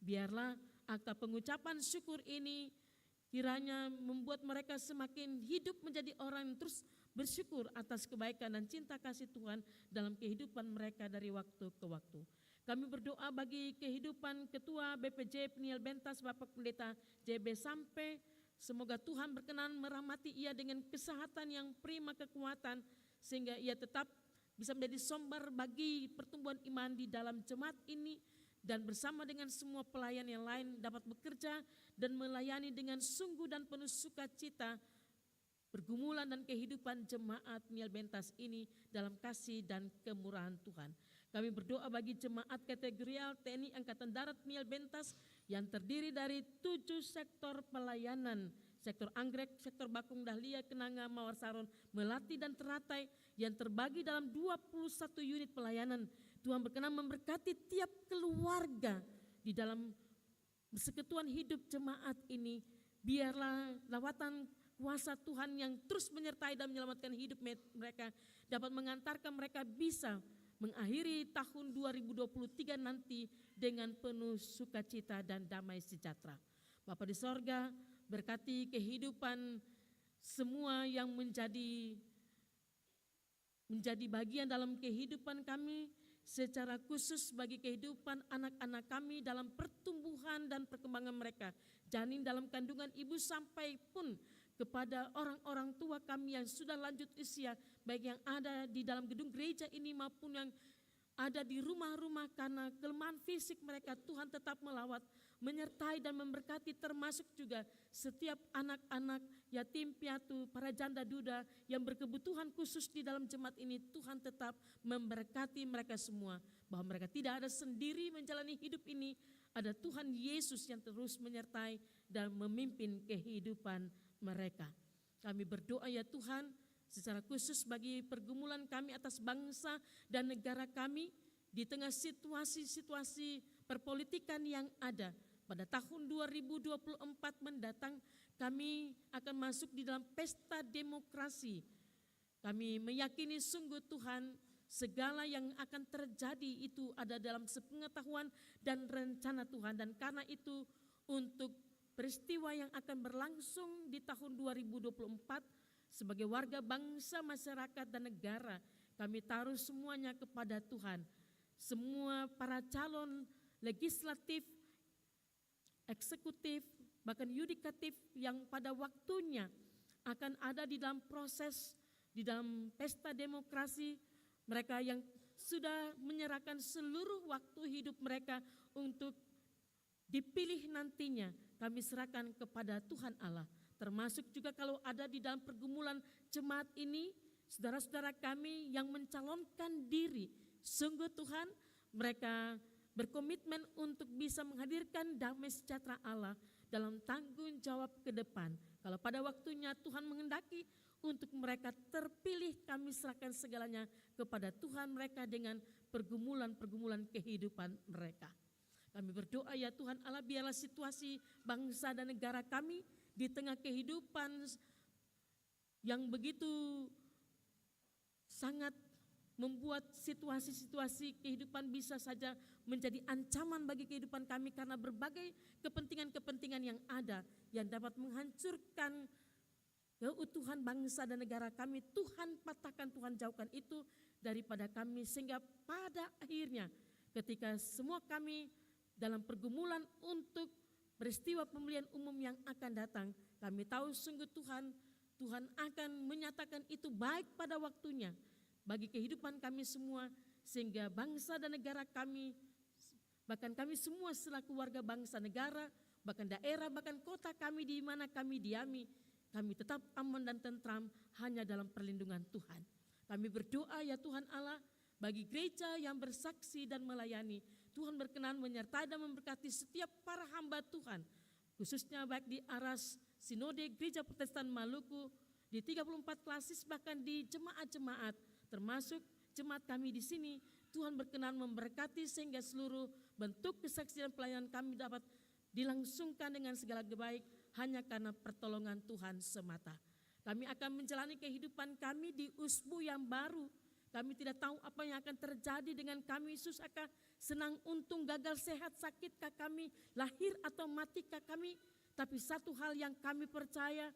Biarlah akta pengucapan syukur ini kiranya membuat mereka semakin hidup menjadi orang yang terus bersyukur atas kebaikan dan cinta kasih Tuhan dalam kehidupan mereka dari waktu ke waktu. Kami berdoa bagi kehidupan Ketua BPJ Peniel Bentas Bapak Pendeta JB Sampai, semoga Tuhan berkenan merahmati ia dengan kesehatan yang prima, kekuatan, sehingga ia tetap bisa menjadi sumber bagi pertumbuhan iman di dalam jemaat ini, dan bersama dengan semua pelayan yang lain dapat bekerja dan melayani dengan sungguh dan penuh sukacita pergumulan dan kehidupan jemaat Peniel Bentas ini dalam kasih dan kemurahan Tuhan. Kami berdoa bagi jemaat kategorial TNI Angkatan Darat Peniel Bentas yang terdiri dari 7 sektor pelayanan, sektor Anggrek, sektor Bakung Dahlia, Kenanga, Mawar Saron, Melati dan Teratai yang terbagi dalam 21 unit pelayanan. Tuhan berkenan memberkati tiap keluarga di dalam persekutuan hidup jemaat ini. Biarlah lawatan kuasa Tuhan yang terus menyertai dan menyelamatkan hidup mereka dapat mengantarkan mereka bisa mengakhiri tahun 2023 nanti dengan penuh sukacita dan damai sejahtera. Bapa di sorga, berkati kehidupan semua yang menjadi bagian dalam kehidupan kami, secara khusus bagi kehidupan anak-anak kami dalam pertumbuhan dan perkembangan mereka, janin dalam kandungan ibu sampai pun kepada orang-orang tua kami yang sudah lanjut usia, baik yang ada di dalam gedung gereja ini maupun yang ada di rumah-rumah karena kelemahan fisik mereka. Tuhan tetap melawat, menyertai dan memberkati, termasuk juga setiap anak-anak yatim piatu, para janda duda yang berkebutuhan khusus di dalam jemaat ini. Tuhan tetap memberkati mereka semua, bahwa mereka tidak ada sendiri menjalani hidup ini. Ada Tuhan Yesus yang terus menyertai dan memimpin kehidupan mereka. Kami berdoa ya Tuhan, secara khusus bagi pergumulan kami atas bangsa dan negara kami di tengah situasi-situasi perpolitikan yang ada. Pada tahun 2024 mendatang kami akan masuk di dalam pesta demokrasi. Kami meyakini sungguh Tuhan, segala yang akan terjadi itu ada dalam sepengetahuan dan rencana Tuhan, dan karena itu untuk peristiwa yang akan berlangsung di tahun 2024 sebagai warga bangsa, masyarakat dan negara, kami taruh semuanya kepada Tuhan. Semua para calon legislatif, eksekutif, bahkan yudikatif yang pada waktunya akan ada di dalam proses, di dalam pesta demokrasi, mereka yang sudah menyerahkan seluruh waktu hidup mereka untuk dipilih nantinya, kami serahkan kepada Tuhan Allah. Termasuk juga kalau ada di dalam pergumulan jemaat ini, saudara-saudara kami yang mencalonkan diri, sungguh Tuhan mereka berkomitmen untuk bisa menghadirkan damai sejahtera Allah dalam tanggung jawab ke depan. Kalau pada waktunya Tuhan menghendaki untuk mereka terpilih, kami serahkan segalanya kepada Tuhan mereka dengan pergumulan-pergumulan kehidupan mereka. Kami berdoa ya Tuhan Allah, biarlah situasi bangsa dan negara kami di tengah kehidupan yang begitu sangat membuat situasi-situasi kehidupan bisa saja menjadi ancaman bagi kehidupan kami karena berbagai kepentingan-kepentingan yang ada yang dapat menghancurkan keutuhan bangsa dan negara kami. Tuhan patahkan, Tuhan jauhkan itu daripada kami, sehingga pada akhirnya ketika semua kami dalam pergumulan untuk peristiwa pemilihan umum yang akan datang, kami tahu sungguh Tuhan akan menyatakan itu baik pada waktunya bagi kehidupan kami semua, sehingga bangsa dan negara kami, bahkan kami semua selaku warga bangsa negara, bahkan daerah, bahkan kota kami di mana kami diami, kami tetap aman dan tentram hanya dalam perlindungan Tuhan. Kami berdoa ya Tuhan Allah, bagi gereja yang bersaksi dan melayani, Tuhan berkenan menyertai dan memberkati setiap para hamba Tuhan, khususnya baik di Aras Sinode Gereja Protestan Maluku, di 34 klasis, bahkan di jemaat-jemaat, termasuk jemaat kami di sini. Tuhan berkenan memberkati sehingga seluruh bentuk kesaksian pelayanan kami dapat dilangsungkan dengan segala baik hanya karena pertolongan Tuhan semata. Kami akan menjalani kehidupan kami di usbu yang baru. Kami tidak tahu apa yang akan terjadi dengan kami. Susahkah, senang, untung, gagal, sehat, sakitkah kami, lahir atau matikah kami. Tapi satu hal yang kami percaya,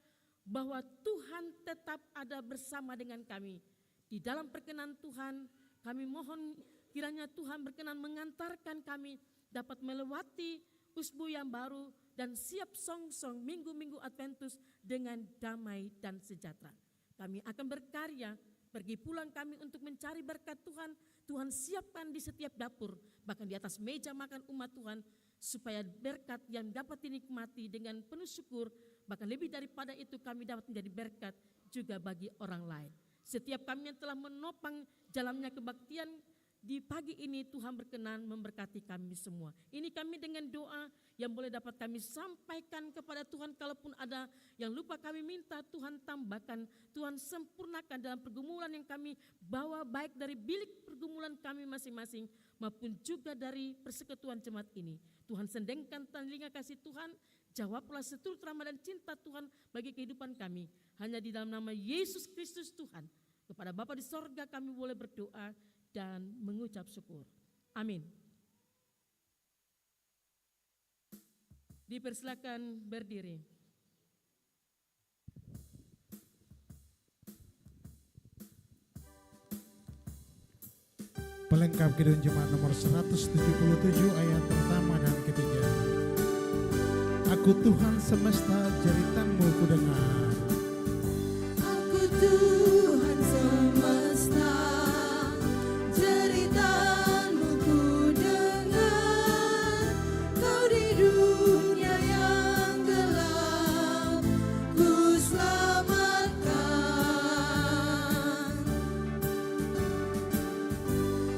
bahwa Tuhan tetap ada bersama dengan kami. Di dalam perkenan Tuhan, kami mohon kiranya Tuhan berkenan mengantarkan kami dapat melewati usbu yang baru dan siap songsong minggu-minggu Adventus dengan damai dan sejahtera. Kami akan berkarya, pergi pulang kami untuk mencari berkat Tuhan. Tuhan siapkan di setiap dapur, bahkan di atas meja makan umat Tuhan, supaya berkat yang dapat dinikmati dengan penuh syukur, bahkan lebih daripada itu kami dapat menjadi berkat juga bagi orang lain. Setiap kami yang telah menopang jalannya kebaktian di pagi ini, Tuhan berkenan memberkati kami semua. Ini kami dengan doa yang boleh dapat kami sampaikan kepada Tuhan. Kalaupun ada yang lupa kami minta, Tuhan tambahkan, Tuhan sempurnakan dalam pergumulan yang kami bawa, baik dari bilik pergumulan kami masing-masing maupun juga dari persekutuan jemaat ini. Tuhan sendengkan telinga kasih Tuhan, jawablah seturut rahmat dan cinta Tuhan bagi kehidupan kami. Hanya di dalam nama Yesus Kristus Tuhan, kepada Bapa di sorga kami boleh berdoa dan mengucap syukur. Amin. Dipersilakan berdiri. Pelengkap Kidung Jemaat nomor 177 ayat pertama dan ketiga. Aku Tuhan semesta, jeritanmu ku dengar. Aku Tuhan semesta, jeritanmu ku dengar. Kau di dunia yang gelap, ku selamatkan.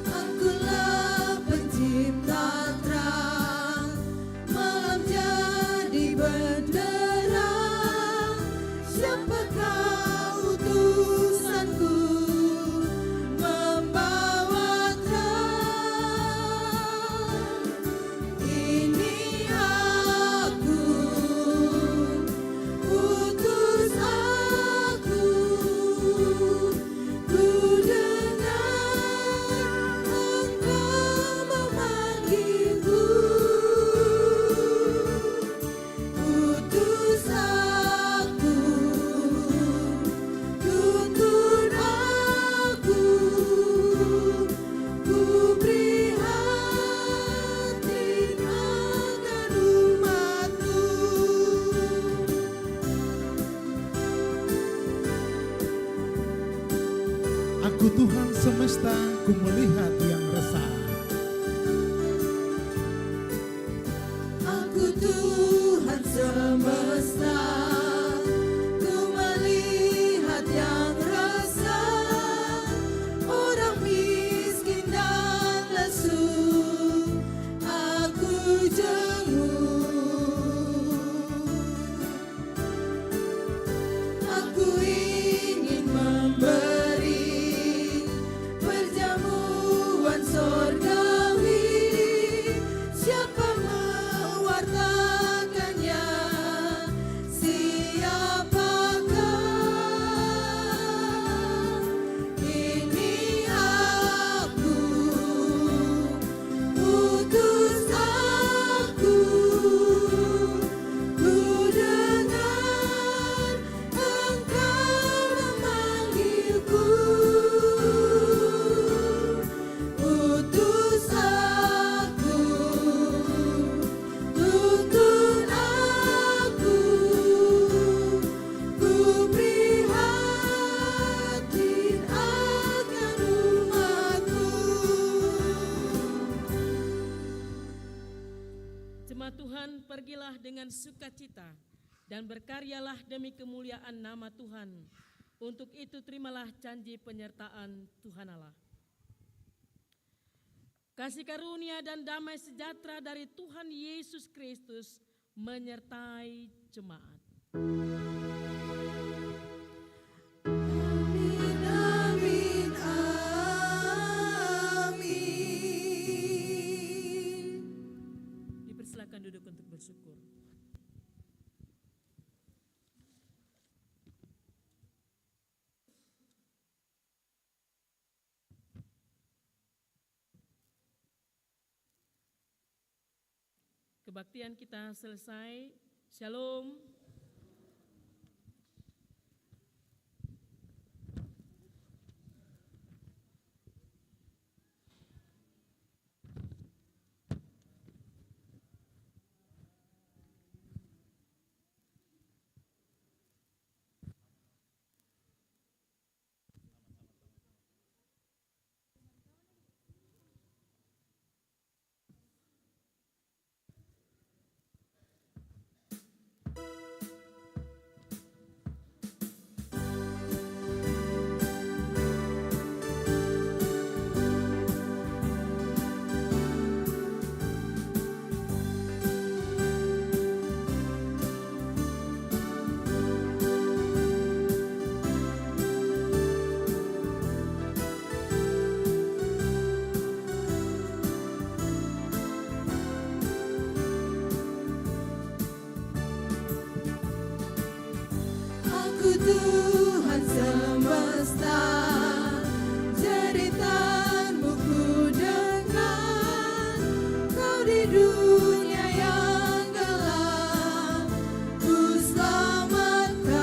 Akulah pencipta terang, malam jadi benderang. Siapakah utusanku membawa terang? Ini aku, utus aku. Ku dengar Engkau memanggilku. Utus aku, tuntun aku, ku prihatin akan umat-Mu. Aku Tuhan semesta, ku melihat yang resah. Aku Tuhan semesta, ku melihat yang resah, orang miskin dan lesu, aku jenguk. Aku ingin memberi perjamuan sorga bekerjalah dengan sukacita dan berkaryalah demi kemuliaan nama Tuhan. Untuk itu terimalah janji penyertaan Tuhan Allah. Kasih karunia dan damai sejahtera dari Tuhan Yesus Kristus menyertai jemaat. Amin, amin, amin. Dipersilakan duduk untuk bersyukur. Kebaktian kita selesai. Shalom. Aku Tuhan semesta, jeritanmu ku dengar. Kau di dunia yang gelap, ku selamatkan.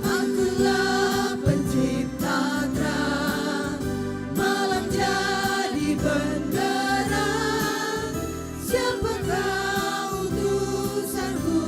Akulah pencipta terang, malam jadi benderang. Siapakah utusanku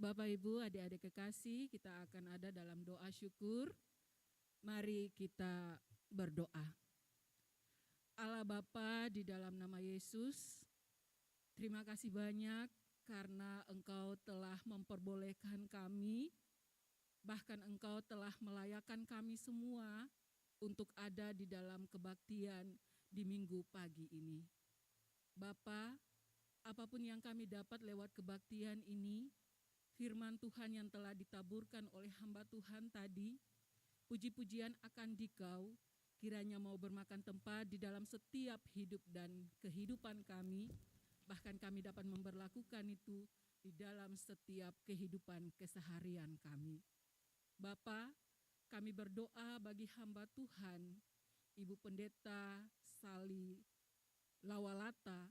Bapak Ibu, adik-adik kekasih, kita akan ada dalam doa syukur. Mari kita berdoa. Allah Bapa, di dalam nama Yesus, terima kasih banyak karena Engkau telah memperbolehkan kami, bahkan Engkau telah melayakkan kami semua untuk ada di dalam kebaktian di minggu pagi ini. Bapa, apapun yang kami dapat lewat kebaktian ini, firman Tuhan yang telah ditaburkan oleh hamba Tuhan tadi, puji-pujian akan Dikau, kiranya mau bermakan tempat di dalam setiap hidup dan kehidupan kami, bahkan kami dapat memberlakukan itu di dalam setiap kehidupan keseharian kami. Bapa, kami berdoa bagi hamba Tuhan, Ibu Pendeta Sali Lawalata,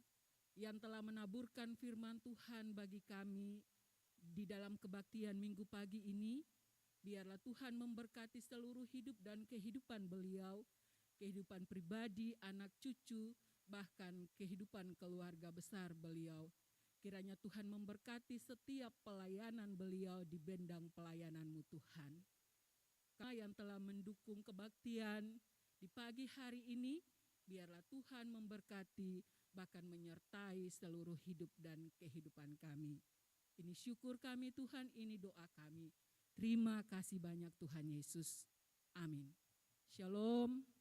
yang telah menaburkan firman Tuhan bagi kami di dalam kebaktian minggu pagi ini. Biarlah Tuhan memberkati seluruh hidup dan kehidupan beliau, kehidupan pribadi, anak cucu, bahkan kehidupan keluarga besar beliau. Kiranya Tuhan memberkati setiap pelayanan beliau di bendang pelayanan-Mu Tuhan. Kami yang telah mendukung kebaktian di pagi hari ini, biarlah Tuhan memberkati bahkan menyertai seluruh hidup dan kehidupan kami. Ini syukur kami Tuhan, ini doa kami. Terima kasih banyak Tuhan Yesus. Amin. Shalom.